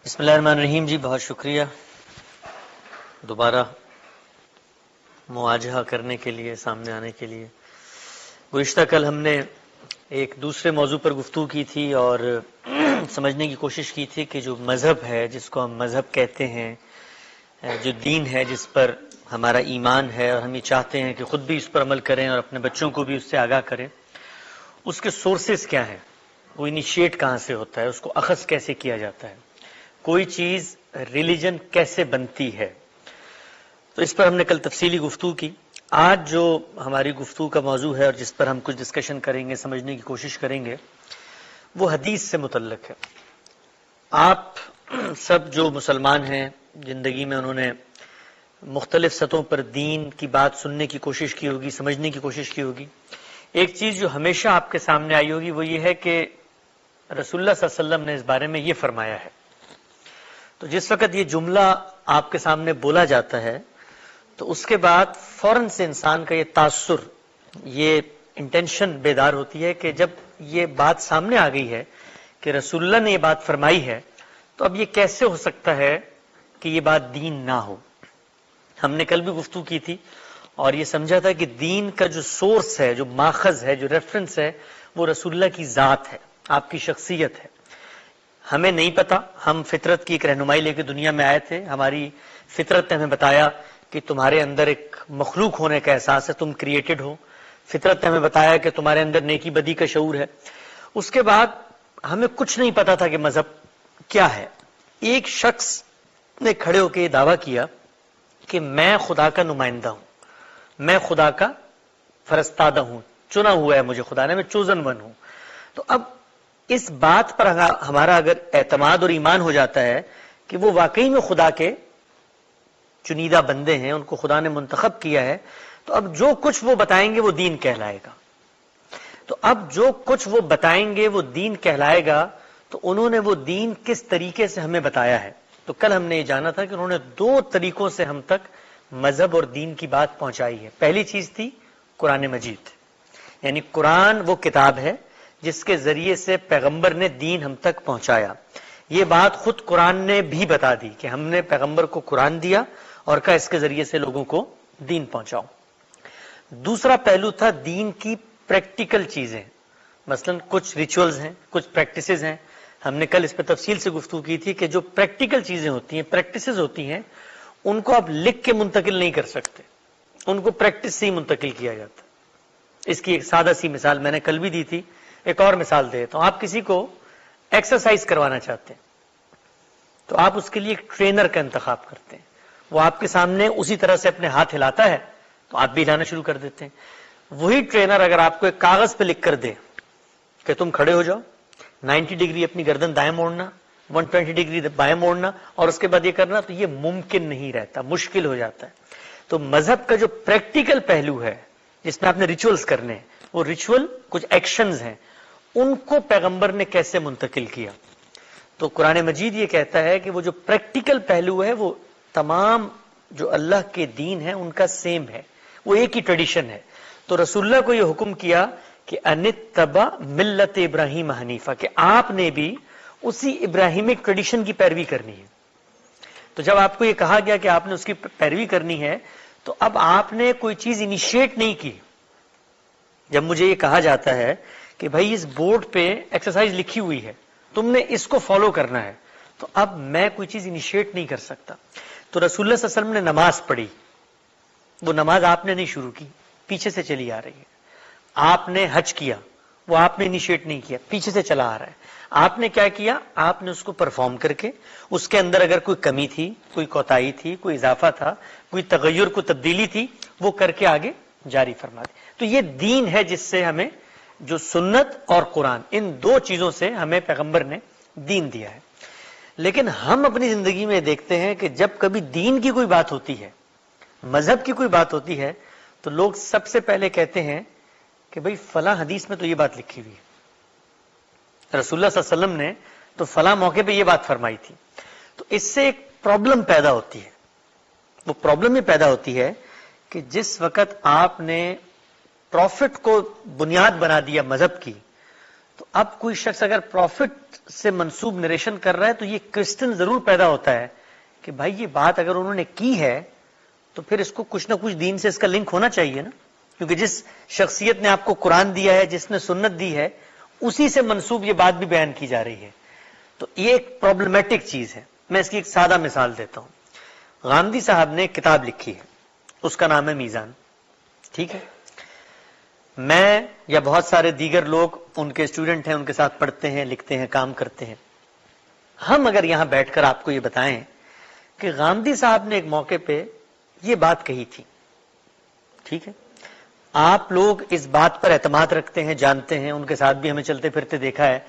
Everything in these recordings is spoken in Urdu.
بسم اللہ الرحمن الرحیم جی، بہت شکریہ دوبارہ مواجہہ کرنے کے لیے، سامنے آنے کے لیے۔ گزشتہ کل ہم نے ایک دوسرے موضوع پر گفتگو کی تھی اور سمجھنے کی کوشش کی تھی کہ جو مذہب ہے، جس کو ہم مذہب کہتے ہیں، جو دین ہے جس پر ہمارا ایمان ہے اور ہم یہ چاہتے ہیں کہ خود بھی اس پر عمل کریں اور اپنے بچوں کو بھی اس سے آگاہ کریں، اس کے سورسز کیا ہیں، وہ انیشیٹ کہاں سے ہوتا ہے، اس کو اخذ کیسے کیا جاتا ہے، کوئی چیز ریلیجن کیسے بنتی ہے۔ تو اس پر ہم نے کل تفصیلی گفتگو کی۔ آج جو ہماری گفتگو کا موضوع ہے اور جس پر ہم کچھ ڈسکشن کریں گے، سمجھنے کی کوشش کریں گے، وہ حدیث سے متعلق ہے۔ آپ سب جو مسلمان ہیں، زندگی میں انہوں نے مختلف سطحوں پر دین کی بات سننے کی کوشش کی ہوگی، سمجھنے کی کوشش کی ہوگی۔ ایک چیز جو ہمیشہ آپ کے سامنے آئی ہوگی وہ یہ ہے کہ رسول اللہ صلی اللہ علیہ وسلم نے اس بارے میں یہ فرمایا ہے۔ تو جس وقت یہ جملہ آپ کے سامنے بولا جاتا ہے تو اس کے بعد فوراً سے انسان کا یہ تاثر، یہ انٹینشن بیدار ہوتی ہے کہ جب یہ بات سامنے آ گئی ہے کہ رسول اللہ نے یہ بات فرمائی ہے تو اب یہ کیسے ہو سکتا ہے کہ یہ بات دین نہ ہو۔ ہم نے کل بھی گفتگو کی تھی اور یہ سمجھا تھا کہ دین کا جو سورس ہے، جو ماخذ ہے، جو ریفرنس ہے، وہ رسول اللہ کی ذات ہے، آپ کی شخصیت ہے۔ ہمیں نہیں پتا، ہم فطرت کی ایک رہنمائی لے کے دنیا میں آئے تھے، ہماری فطرت نے ہمیں بتایا کہ تمہارے اندر ایک مخلوق ہونے کا احساس ہے، تم کریٹڈ ہو۔ فطرت نے ہمیں بتایا کہ تمہارے اندر نیکی بدی کا شعور ہے۔ اس کے بعد ہمیں کچھ نہیں پتا تھا کہ مذہب کیا ہے۔ ایک شخص نے کھڑے ہو کے یہ دعویٰ کیا کہ میں خدا کا نمائندہ ہوں، میں خدا کا فرستادہ ہوں، چنا ہوا ہے مجھے خدا نے، میں چوزن ون ہوں۔ تو اب اس بات پر ہمارا اگر اعتماد اور ایمان ہو جاتا ہے کہ وہ واقعی میں خدا کے چنیدہ بندے ہیں، ان کو خدا نے منتخب کیا ہے، تو اب جو کچھ وہ بتائیں گے وہ دین کہلائے گا۔ تو اب جو کچھ وہ بتائیں گے وہ دین کہلائے گا، تو انہوں نے وہ دین کس طریقے سے ہمیں بتایا ہے۔ تو کل ہم نے یہ جانا تھا کہ انہوں نے دو طریقوں سے ہم تک مذہب اور دین کی بات پہنچائی ہے۔ پہلی چیز تھی قرآن مجید، یعنی قرآن وہ کتاب ہے جس کے ذریعے سے پیغمبر نے دین ہم تک پہنچایا۔ یہ بات خود قرآن نے بھی بتا دی کہ ہم نے پیغمبر کو قرآن دیا اور کہا اس کے ذریعے سے لوگوں کو دین پہنچاؤ۔ دوسرا پہلو تھا دین کی پریکٹیکل چیزیں، مثلا کچھ ریچولز ہیں، کچھ پریکٹسز ہیں۔ ہم نے کل اس پہ تفصیل سے گفتگو کی تھی کہ جو پریکٹیکل چیزیں ہوتی ہیں، پریکٹسز ہوتی ہیں، ان کو آپ لکھ کے منتقل نہیں کر سکتے، ان کو پریکٹس سے ہی منتقل کیا جاتا ہے۔ اس کی ایک سادہ سی مثال میں نے کل بھی دی تھی، ایک اور مثال دیتا ہوں۔ آپ کسی کو ایکسرسائز کروانا چاہتے ہیں تو آپ اس کے لیے ایک ٹرینر کا انتخاب کرتے ہیں، وہ آپ کے سامنے اسی طرح سے اپنے ہاتھ ہلاتا ہے تو آپ بھی ہلانا شروع کر دیتے ہیں۔ وہی ٹرینر اگر آپ کو ایک کاغذ پہ لکھ کر دے کہ تم کھڑے ہو جاؤ، 90 ڈگری اپنی گردن دائیں موڑنا، 120 ڈگری بائیں موڑنا اور اس کے بعد یہ کرنا، تو یہ ممکن نہیں رہتا، مشکل ہو جاتا ہے۔ تو مذہب کا جو پریکٹیکل پہلو ہے جس میں آپ نے ریچولز کرنے ہیں، وہ ریچول کچھ ایکشنز ہیں، ان کو پیغمبر نے کیسے منتقل کیا۔ تو قرآن مجید یہ کہتا ہے کہ وہ جو پریکٹیکل پہلو ہے وہ تمام جو اللہ کے دین ہے ان کا سیم ہے، وہ ایک ہی ٹریڈیشن ہے۔ تو رسول اللہ کو یہ حکم کیا کہ انتبع ملت ابراہیم حنیفہ، کہ آپ نے بھی اسی ابراہیمک ٹریڈیشن کی پیروی کرنی ہے۔ تو جب آپ کو یہ کہا گیا کہ آپ نے اس کی پیروی کرنی ہے تو اب آپ نے کوئی چیز انیشیٹ نہیں کی۔ جب مجھے یہ کہا جاتا ہے کہ بھائی اس بورڈ پہ ایکسرسائز لکھی ہوئی ہے، تم نے اس کو فالو کرنا ہے، تو اب میں کوئی چیز انیشیٹ نہیں کر سکتا۔ تو رسول اللہ صلی اللہ علیہ وسلم نے نماز پڑھی، وہ نماز آپ نے نہیں شروع کی، پیچھے سے چلی آ رہی ہے۔ آپ نے حج کیا، وہ آپ نے انیشیٹ نہیں کیا، پیچھے سے چلا آ رہا ہے۔ آپ نے کیا کیا؟ آپ نے اس کو پرفارم کر کے اس کے اندر اگر کوئی کمی تھی، کوئی کوتاہی تھی، کوئی اضافہ تھا، کوئی تغیر، کوئی تبدیلی تھی، وہ کر کے آگے جاری فرما دی۔ تو یہ دین ہے جس سے ہمیں، جو سنت اور قرآن، ان دو چیزوں سے ہمیں پیغمبر نے دین دیا ہے۔ لیکن ہم اپنی زندگی میں دیکھتے ہیں کہ جب کبھی دین کی کوئی بات ہوتی ہے، مذہب کی کوئی بات ہوتی ہے، تو لوگ سب سے پہلے کہتے ہیں کہ بھئی فلاں حدیث میں تو یہ بات لکھی ہوئی ہے، رسول اللہ صلی اللہ علیہ وسلم نے تو فلاں موقع پہ یہ بات فرمائی تھی۔ تو اس سے ایک پرابلم پیدا ہوتی ہے۔ وہ پرابلم یہ پیدا ہوتی ہے کہ جس وقت آپ نے پروفٹ کو بنیاد بنا دیا مذہب کی، تو اب کوئی شخص اگر پروفٹ سے منسوب نریشن کر رہا ہے تو یہ کرسٹن ضرور پیدا ہوتا ہے کہ بھائی یہ بات اگر انہوں نے کی ہے تو پھر اس کو کچھ نہ کچھ دین سے اس کا لنک ہونا چاہیے نا، کیونکہ جس شخصیت نے آپ کو قرآن دیا ہے، جس نے سنت دی ہے، اسی سے منسوب یہ بات بھی بیان کی جا رہی ہے. تو یہ ایک پرابلمیٹک چیز ہے. میں اس کی ایک سادہ مثال دیتا ہوں. غامدی صاحب نے ایک کتاب لکھی ہے، اس کا نام ہے میزان. ٹھیک ہے، میں یا بہت سارے دیگر لوگ ان کے اسٹوڈنٹ ہیں، ان کے ساتھ پڑھتے ہیں، لکھتے ہیں، کام کرتے ہیں. ہم اگر یہاں بیٹھ کر آپ کو یہ بتائیں کہ غامدی صاحب نے ایک موقع پہ یہ بات کہی تھی، ٹھیک ہے، آپ لوگ اس بات پر اعتماد رکھتے ہیں، جانتے ہیں، ان کے ساتھ بھی ہمیں چلتے پھرتے دیکھا ہے،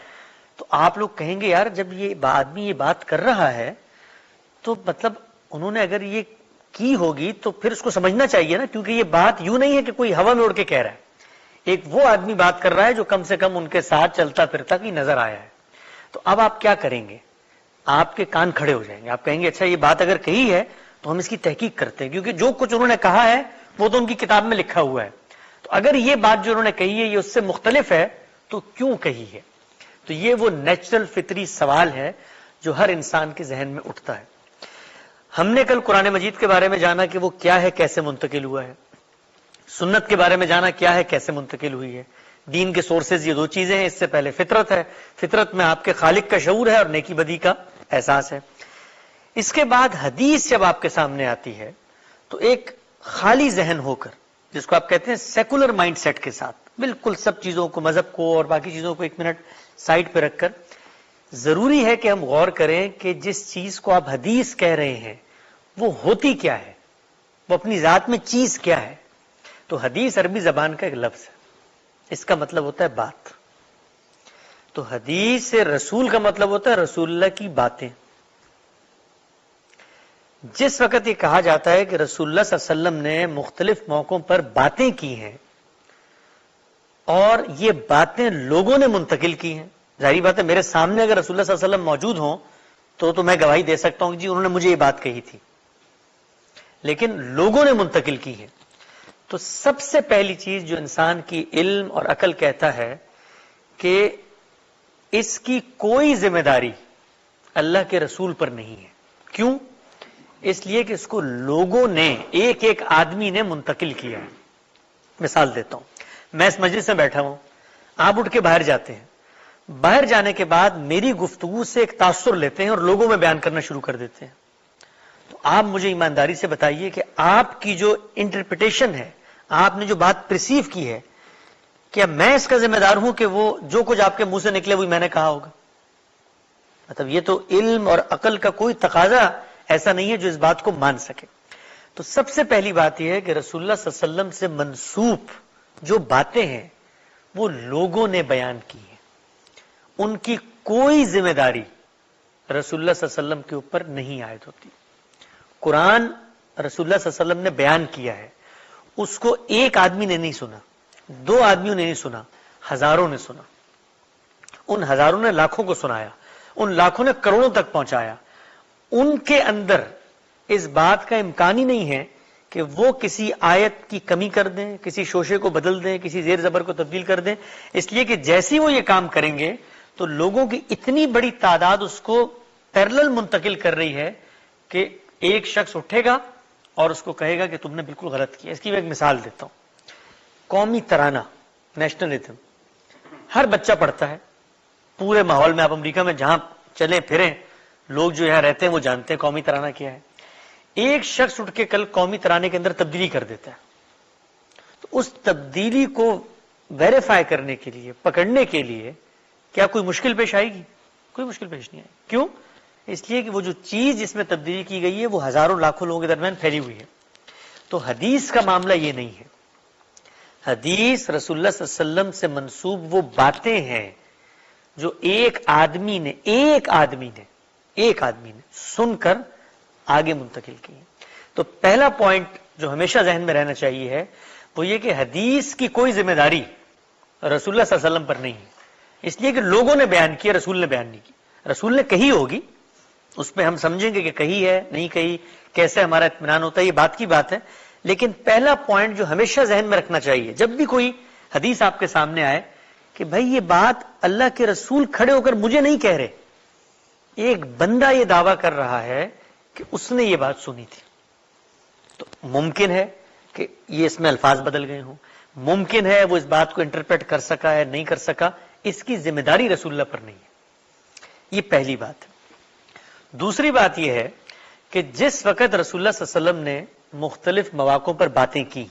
تو آپ لوگ کہیں گے یار جب یہ آدمی یہ بات کر رہا ہے تو مطلب انہوں نے اگر یہ کی ہوگی تو پھر اس کو سمجھنا چاہیے نا، کیونکہ یہ بات یوں نہیں ہے کہ کوئی ہوا میں اڑ کے کہہ رہا ہے. ایک وہ آدمی بات کر رہا ہے جو کم سے کم ان کے ساتھ چلتا پھرتا کی نظر آیا ہے. تو اب آپ کیا کریں گے؟ آپ کے کان کھڑے ہو جائیں گے. آپ کہیں گے اچھا یہ بات اگر کہی ہے تو ہم اس کی تحقیق کرتے ہیں، کیونکہ جو کچھ انہوں نے کہا ہے وہ تو ان کی کتاب میں لکھا ہوا ہے. تو اگر یہ بات جو انہوں نے کہی ہے یہ اس سے مختلف ہے تو کیوں کہی ہے؟ تو یہ وہ نیچرل فطری سوال ہے جو ہر انسان کے ذہن میں اٹھتا ہے. ہم نے کل قرآن مجید کے بارے میں جانا کہ وہ کیا ہے، کیسے منتقل ہوا ہے. سنت کے بارے میں جانا کیا ہے، کیسے منتقل ہوئی ہے. دین کے سورسز یہ دو چیزیں ہیں. اس سے پہلے فطرت ہے، فطرت میں آپ کے خالق کا شعور ہے اور نیکی بدی کا احساس ہے. اس کے بعد حدیث جب آپ کے سامنے آتی ہے تو ایک خالی ذہن ہو کر، جس کو آپ کہتے ہیں سیکولر مائنڈ سیٹ کے ساتھ، بالکل سب چیزوں کو، مذہب کو اور باقی چیزوں کو ایک منٹ سائڈ پہ رکھ کر، ضروری ہے کہ ہم غور کریں کہ جس چیز کو آپ حدیث کہہ رہے ہیں وہ ہوتی کیا ہے، وہ اپنی ذات میں چیز کیا ہے. تو حدیث عربی زبان کا ایک لفظ ہے، اس کا مطلب ہوتا ہے بات. تو حدیث سے رسول کا مطلب ہوتا ہے رسول اللہ کی باتیں. جس وقت یہ کہا جاتا ہے کہ رسول اللہ صلی اللہ علیہ وسلم نے مختلف موقعوں پر باتیں کی ہیں اور یہ باتیں لوگوں نے منتقل کی ہیں، ظاہری بات ہے میرے سامنے اگر رسول اللہ صلی اللہ علیہ وسلم موجود ہوں تو میں گواہی دے سکتا ہوں کہ جی انہوں نے مجھے یہ بات کہی تھی، لیکن لوگوں نے منتقل کی ہے. تو سب سے پہلی چیز جو انسان کی علم اور عقل کہتا ہے کہ اس کی کوئی ذمہ داری اللہ کے رسول پر نہیں ہے. کیوں؟ اس لیے کہ اس کو لوگوں نے، ایک ایک آدمی نے منتقل کیا ہے. مثال دیتا ہوں، میں اس مجلس میں بیٹھا ہوں، آپ اٹھ کے باہر جاتے ہیں، باہر جانے کے بعد میری گفتگو سے ایک تاثر لیتے ہیں اور لوگوں میں بیان کرنا شروع کر دیتے ہیں. تو آپ مجھے ایمانداری سے بتائیے کہ آپ کی جو انٹرپریٹیشن ہے، آپ نے جو بات پرسیو کی ہے، کیا میں اس کا ذمہ دار ہوں کہ وہ جو کچھ آپ کے منہ سے نکلے وہی میں نے کہا ہوگا؟ مطلب یہ تو علم اور عقل کا کوئی تقاضا ایسا نہیں ہے جو اس بات کو مان سکے. تو سب سے پہلی بات یہ ہے کہ رسول اللہ صلی اللہ علیہ وسلم سے منسوب جو باتیں ہیں وہ لوگوں نے بیان کی ہیں، ان کی کوئی ذمہ داری رسول اللہ صلی اللہ علیہ وسلم کے اوپر نہیں عائد ہوتی. قرآن رسول اللہ صلی اللہ علیہ وسلم نے بیان کیا ہے، اس کو ایک آدمی نے نہیں سنا، دو آدمیوں نے نہیں سنا، ہزاروں نے سنا. ان ہزاروں نے لاکھوں کو سنایا، ان لاکھوں نے کروڑوں تک پہنچایا. ان کے اندر اس بات کا امکان ہی نہیں ہے کہ وہ کسی آیت کی کمی کر دیں، کسی شوشے کو بدل دیں، کسی زیر زبر کو تبدیل کر دیں. اس لیے کہ جیسے وہ یہ کام کریں گے تو لوگوں کی اتنی بڑی تعداد اس کو پیرلل منتقل کر رہی ہے کہ ایک شخص اٹھے گا اور اس کو کہے گا کہ تم نے بالکل غلط کیا. اس کی میں ایک مثال دیتا ہوں. قومی ترانہ، نیشنل ایتھم، ہر بچہ پڑھتا ہے. پورے ماحول میں آپ امریکہ میں جہاں چلیں پھریں، لوگ جو یہاں رہتے ہیں وہ جانتے ہیں قومی ترانہ کیا ہے. ایک شخص اٹھ کے کل قومی ترانے کے اندر تبدیلی کر دیتا ہے تو اس تبدیلی کو ویریفائی کرنے کے لیے، پکڑنے کے لیے کیا کوئی مشکل پیش آئے گی؟ کوئی مشکل پیش نہیں آئے گی. کیوں؟ اس لیے کہ وہ جو چیز جس میں تبدیلی کی گئی ہے وہ ہزاروں لاکھوں لوگوں کے درمیان پھیلی ہوئی ہے. تو حدیث کا معاملہ یہ نہیں ہے. حدیث رسول اللہ صلی اللہ علیہ وسلم سے منسوب وہ باتیں ہیں جو ایک آدمی نے سن کر آگے منتقل کی. تو پہلا پوائنٹ جو ہمیشہ ذہن میں رہنا چاہیے ہے وہ یہ کہ حدیث کی کوئی ذمہ داری رسول اللہ صلی اللہ علیہ وسلم پر نہیں ہے. اس لیے کہ لوگوں نے بیان کیا، رسول نے بیان نہیں کی. رسول نے کہی ہوگی، اس پہ ہم سمجھیں گے کہ کہی ہے نہیں کہی، کیسے ہمارا اطمینان ہوتا ہے، یہ بات کی بات ہے. لیکن پہلا پوائنٹ جو ہمیشہ ذہن میں رکھنا چاہیے جب بھی کوئی حدیث آپ کے سامنے آئے کہ بھائی یہ بات اللہ کے رسول کھڑے ہو کر مجھے نہیں کہہ رہے، ایک بندہ یہ دعویٰ کر رہا ہے کہ اس نے یہ بات سنی تھی. تو ممکن ہے کہ یہ اس میں الفاظ بدل گئے ہوں، ممکن ہے وہ اس بات کو انٹرپریٹ کر سکا ہے نہیں کر سکا، اس کی ذمہ داری رسول اللہ پر نہیں ہے. یہ پہلی بات ہے. دوسری بات یہ ہے کہ جس وقت رسول اللہ صلی اللہ علیہ وسلم نے مختلف مواقعوں پر باتیں کی،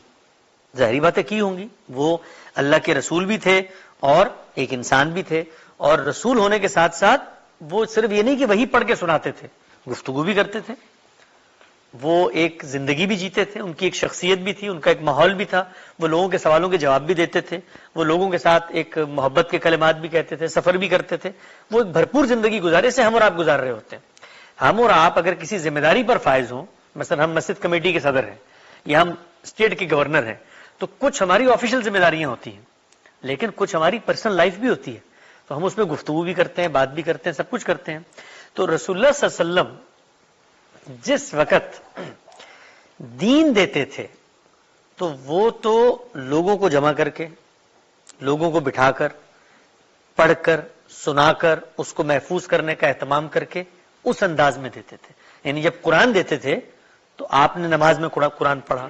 ظاہری باتیں کی ہوں گی، وہ اللہ کے رسول بھی تھے اور ایک انسان بھی تھے، اور رسول ہونے کے ساتھ ساتھ وہ صرف یہ نہیں کہ وہی پڑھ کے سناتے تھے، گفتگو بھی کرتے تھے، وہ ایک زندگی بھی جیتے تھے، ان کی ایک شخصیت بھی تھی، ان کا ایک ماحول بھی تھا، وہ لوگوں کے سوالوں کے جواب بھی دیتے تھے، وہ لوگوں کے ساتھ ایک محبت کے کلمات بھی کہتے تھے، سفر بھی کرتے تھے، وہ ایک بھرپور زندگی گزارے سے ہم اور آپ گزار رہے ہوتے ہیں. ہم اور آپ اگر کسی ذمہ داری پر فائز ہوں، مثلا ہم مسجد کمیٹی کے صدر ہیں یا ہم اسٹیٹ کے گورنر ہیں، تو کچھ ہماری آفیشیل ذمہ داریاں ہوتی ہیں، لیکن کچھ ہماری پرسنل لائف بھی ہوتی ہے، تو ہم اس میں گفتگو بھی کرتے ہیں، بات بھی کرتے ہیں، سب کچھ کرتے ہیں. تو رسول اللہ صلی اللہ علیہ وسلم جس وقت دین دیتے تھے تو وہ تو لوگوں کو جمع کر کے، لوگوں کو بٹھا کر، پڑھ کر، سنا کر، اس کو محفوظ کرنے کا اہتمام کر کے اس انداز میں دیتے تھے. یعنی جب قرآن دیتے تھے تو آپ نے نماز میں قرآن پڑھا،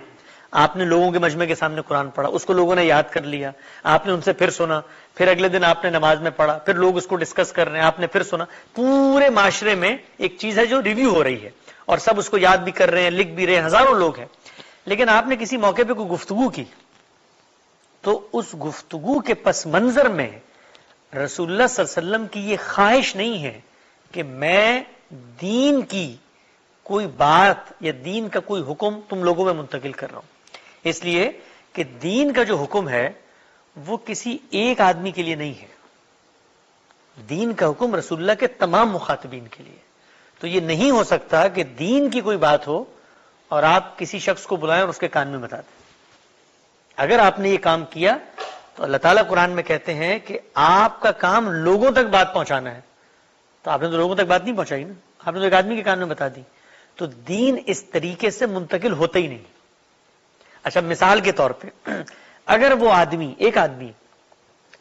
آپ نے لوگوں کے مجمع کے سامنے قرآن پڑھا، اس کو لوگوں نے یاد کر لیا، آپ نے ان سے پھر سنا، پھر اگلے دن آپ نے نماز میں پڑھا، پھر لوگ اس کو ڈسکس کر رہے ہیں، آپ نے پھر سنا. پورے معاشرے میں ایک چیز ہے جو ریویو ہو رہی ہے اور سب اس کو یاد بھی کر رہے ہیں، لکھ بھی رہے ہیں، ہزاروں لوگ ہیں. لیکن آپ نے کسی موقع پہ کوئی گفتگو کی تو اس گفتگو کے پس منظر میں رسول اللہ صلی اللہ علیہ وسلم کی یہ خواہش نہیں ہے کہ میں دین کی کوئی بات یا دین کا کوئی حکم تم لوگوں میں منتقل کر رہا ہوں. اس لیے کہ دین کا جو حکم ہے وہ کسی ایک آدمی کے لیے نہیں ہے، دین کا حکم رسول اللہ کے تمام مخاطبین کے لیے. تو یہ نہیں ہو سکتا کہ دین کی کوئی بات ہو اور آپ کسی شخص کو بلائیں اور اس کے کان میں بتا دیں. اگر آپ نے یہ کام کیا تو اللہ تعالیٰ قرآن میں کہتے ہیں کہ آپ کا کام لوگوں تک بات پہنچانا ہے. تو آپ نے تو لوگوں تک بات نہیں پہنچائی نا، آپ نے تو ایک آدمی کے کان میں بتا دی. تو دین اس طریقے سے منتقل ہوتا ہی نہیں. اچھا مثال کے طور پہ اگر وہ آدمی، ایک آدمی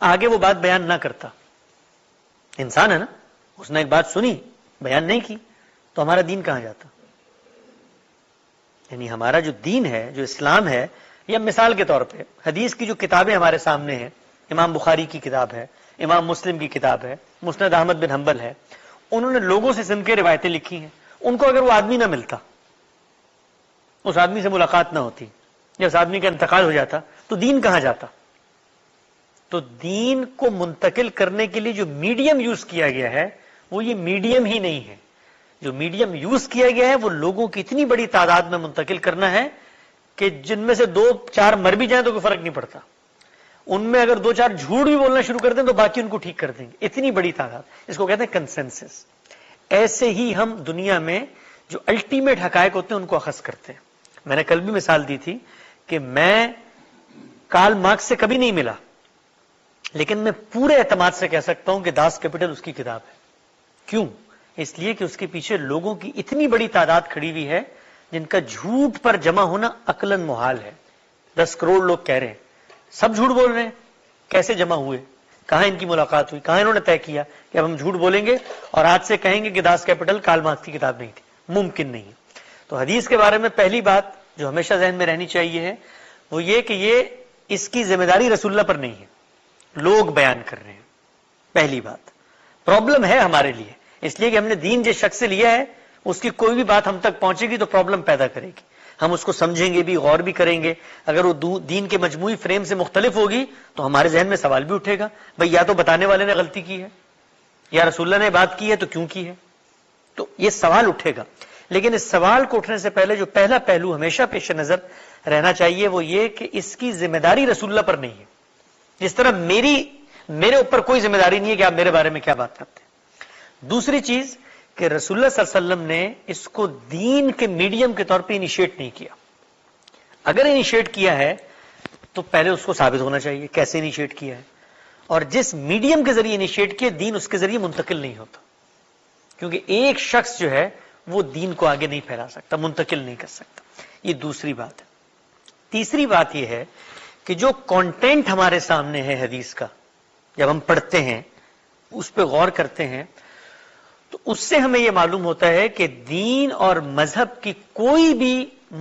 آگے وہ بات بیان نہ کرتا، انسان ہے نا، اس نے ایک بات سنی بیان نہیں کی، تو ہمارا دین کہاں جاتا؟ یعنی ہمارا جو دین ہے، جو اسلام ہے، یا مثال کے طور پہ حدیث کی جو کتابیں ہمارے سامنے ہیں، امام بخاری کی کتاب ہے، امام مسلم کی کتاب ہے، مسند احمد بن حنبل ہے، انہوں نے لوگوں سے سن کے روایتیں لکھی ہیں. ان کو اگر وہ آدمی نہ ملتا، اس آدمی سے ملاقات نہ ہوتی، یا اس آدمی کا انتقال ہو جاتا، تو دین کہاں جاتا؟ تو دین کو منتقل کرنے کے لیے جو میڈیم یوز کیا گیا ہے وہ یہ میڈیم ہی نہیں ہے. جو میڈیم یوز کیا گیا ہے وہ لوگوں کی اتنی بڑی تعداد میں منتقل کرنا ہے کہ جن میں سے 2-4 مر بھی جائیں تو کوئی فرق نہیں پڑتا. ان میں اگر 2-4 جھوٹ بھی بولنا شروع کر دیں تو باقی ان کو ٹھیک کر دیں گے. اتنی بڑی تعداد، اس کو کہتے ہیں کنسنسس. ایسے ہی ہم دنیا میں جو الٹیمیٹ حقائق ہوتے ہیں ان کو اخذ کرتے ہیں. میں نے کل بھی مثال دی تھی کہ میں کارل مارکس سے کبھی نہیں ملا، لیکن میں پورے اعتماد سے کہہ سکتا ہوں کہ داس کیپٹل اس کی کتاب ہے. کیوں؟ اس لیے کہ اس کے پیچھے لوگوں کی اتنی بڑی تعداد کھڑی ہوئی ہے جن کا جھوٹ پر جمع ہونا عقلاً محال ہے. 10 کروڑ لوگ کہہ رہے ہیں، سب جھوٹ بول رہے ہیں. کیسے جمع ہوئے؟ کہاں ان کی ملاقات ہوئی؟ کہاں انہوں نے طے کیا کہ اب ہم جھوٹ بولیں گے اور آج سے کہیں گے کہ داس کیپٹل کارل مارکس کی کتاب نہیں تھی؟ ممکن نہیں. تو حدیث کے بارے میں پہلی بات جو ہمیشہ ذہن میں رہنی چاہیے ہے وہ یہ کہ یہ اس کی ذمہ داری رسول اللہ پر نہیں ہے، لوگ بیان کر رہے ہیں. پہلی بات پرابلم ہے ہمارے لیے، اس لیے کہ ہم نے دین جس شخص سے لیا ہے اس کی کوئی بھی بات ہم تک پہنچے گی تو پرابلم پیدا کرے گی. ہم اس کو سمجھیں گے بھی، غور بھی کریں گے. اگر وہ دین کے مجموعی فریم سے مختلف ہوگی تو ہمارے ذہن میں سوال بھی اٹھے گا، بھئی یا تو بتانے والے نے غلطی کی ہے یا رسول اللہ نے بات کی ہے تو کیوں کی ہے. تو یہ سوال اٹھے گا. لیکن اس سوال کو اٹھنے سے پہلے جو پہلا پہلو ہمیشہ پیش نظر رہنا چاہیے وہ یہ کہ اس کی ذمہ داری رسول اللہ پر نہیں ہے. جس طرح میرے اوپر کوئی ذمہ داری نہیں ہے کہ آپ میرے بارے میں کیا بات کرتے ہیں. دوسری چیز کہ رسول اللہ صلی اللہ علیہ وسلم نے اس کو دین کے میڈیم کے طور پہ انیشیٹ نہیں کیا. اگر انیشیٹ کیا ہے تو پہلے اس کو ثابت ہونا چاہیے کیسے انیشیٹ کیا ہے، اور جس میڈیم کے ذریعے انیشیٹ کیا دین اس کے ذریعے منتقل نہیں ہوتا. کیونکہ ایک شخص جو ہے وہ دین کو آگے نہیں پھیلا سکتا، منتقل نہیں کر سکتا. یہ دوسری بات ہے. تیسری بات یہ ہے کہ جو کانٹینٹ ہمارے سامنے ہے حدیث کا، جب ہم پڑھتے ہیں اس پہ غور کرتے ہیں تو اس سے ہمیں یہ معلوم ہوتا ہے کہ دین اور مذہب کی کوئی بھی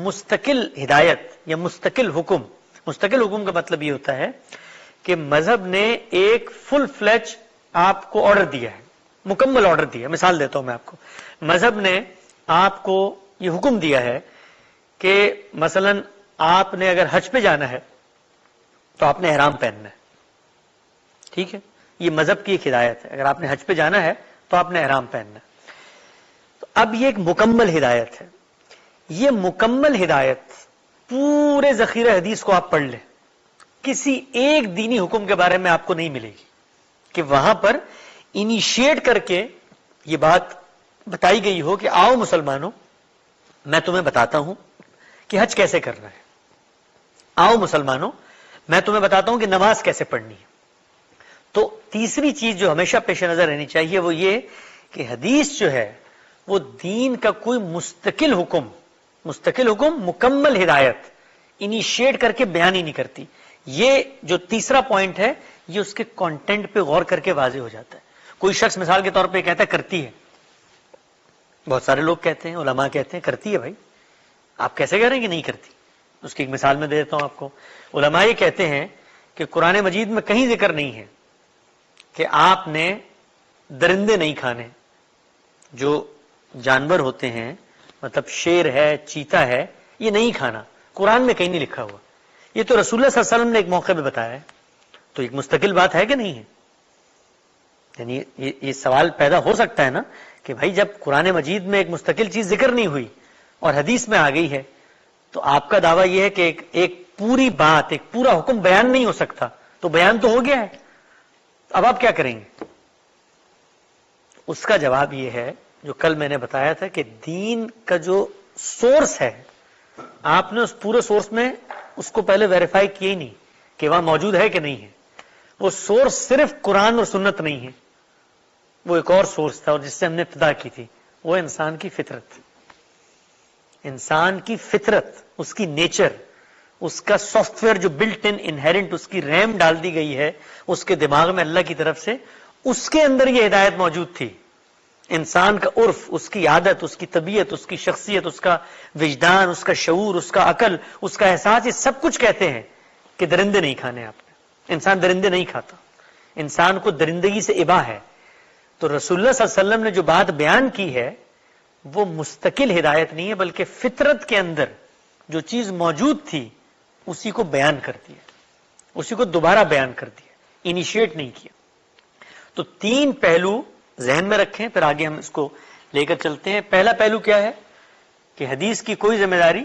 مستقل ہدایت یا مستقل حکم کا مطلب یہ ہوتا ہے کہ مذہب نے ایک فل فلیج آپ کو آرڈر دیا ہے، مکمل آرڈر دیا. مثال دیتا ہوں میں آپ کو. مذہب نے آپ کو یہ حکم دیا ہے کہ مثلا آپ نے اگر حج پہ جانا ہے تو آپ نے احرام پہننا ہے. ٹھیک ہے، یہ مذہب کی ایک ہدایت ہے. اگر آپ نے حج پہ جانا ہے تو آپ نے احرام پہننا ہے. تو اب یہ ایک مکمل ہدایت ہے. یہ مکمل ہدایت پورے ذخیرہ حدیث کو آپ پڑھ لیں، کسی ایک دینی حکم کے بارے میں آپ کو نہیں ملے گی کہ وہاں پر انیشیٹ کر کے یہ بات بتائی گئی ہو کہ آؤ مسلمانوں میں تمہیں بتاتا ہوں کہ حج کیسے کرنا ہے، آؤ مسلمانوں میں تمہیں بتاتا ہوں کہ نماز کیسے پڑھنی ہے. تو تیسری چیز جو ہمیشہ پیش نظر رہنی چاہیے وہ یہ کہ حدیث جو ہے وہ دین کا کوئی مستقل حکم مکمل ہدایت انیشیٹ کر کے بیان ہی نہیں کرتی. یہ جو تیسرا پوائنٹ ہے یہ اس کے کانٹینٹ پہ غور کر کے واضح ہو جاتا ہے. کوئی شخص مثال کے طور پہ کہتا ہے کرتی ہے، بہت سارے لوگ کہتے ہیں، علماء کہتے ہیں کرتی ہے. بھائی آپ کیسے کہہ رہے ہیں کہ نہیں کرتی؟ اس کی ایک مثال میں دے دیتا ہوں آپ کو. علماء یہ کہتے ہیں کہ قرآن مجید میں کہیں ذکر نہیں ہے کہ آپ نے درندے نہیں کھانے، جو جانور ہوتے ہیں مطلب شیر ہے، چیتا ہے، یہ نہیں کھانا. قرآن میں کہیں نہیں لکھا ہوا. یہ تو رسول اللہ صلی اللہ علیہ وسلم نے ایک موقع پہ بتایا ہے. تو ایک مستقل بات ہے کہ نہیں ہے؟ یعنی یہ سوال پیدا ہو سکتا ہے نا کہ بھائی جب قرآن مجید میں ایک مستقل چیز ذکر نہیں ہوئی اور حدیث میں آ گئی ہے تو آپ کا دعویٰ یہ ہے کہ ایک پوری بات، ایک پورا حکم بیان نہیں ہو سکتا. تو بیان تو ہو گیا ہے، اب آپ کیا کریں گے؟ اس کا جواب یہ ہے جو کل میں نے بتایا تھا کہ دین کا جو سورس ہے آپ نے اس پورے سورس میں اس کو پہلے ویریفائی کیا ہی نہیں کہ وہاں موجود ہے کہ نہیں ہے. وہ سورس صرف قرآن اور سنت نہیں ہے، وہ ایک اور سورس تھا اور جس سے ہم نے ابتدا کی تھی، وہ انسان کی فطرت. انسان کی فطرت، اس کی نیچر، اس کا سافٹ ویئر جو بلٹ ان انہیرنٹ اس کی ریم ڈال دی گئی ہے اس کے دماغ میں اللہ کی طرف سے، اس کے اندر یہ ہدایت موجود تھی. انسان کا عرف، اس کی عادت، اس کی طبیعت، اس کی شخصیت، اس کا وجدان، اس کا شعور، اس کا عقل، اس کا احساس، یہ سب کچھ کہتے ہیں کہ درندے نہیں کھانے. آپ نے، انسان درندے نہیں کھاتا، انسان کو درندگی سے اباہ ہے. تو رسول اللہ صلی اللہ علیہ وسلم نے جو بات بیان کی ہے وہ مستقل ہدایت نہیں ہے بلکہ فطرت کے اندر جو چیز موجود تھی اسی کو بیان کر دیا، اسی کو دوبارہ بیان کر دیا، انیشیٹ نہیں کیا. تو تین پہلو ذہن میں رکھیں، پھر آگے ہم اس کو لے کر چلتے ہیں. پہلا پہلو کیا ہے کہ حدیث کی کوئی ذمہ داری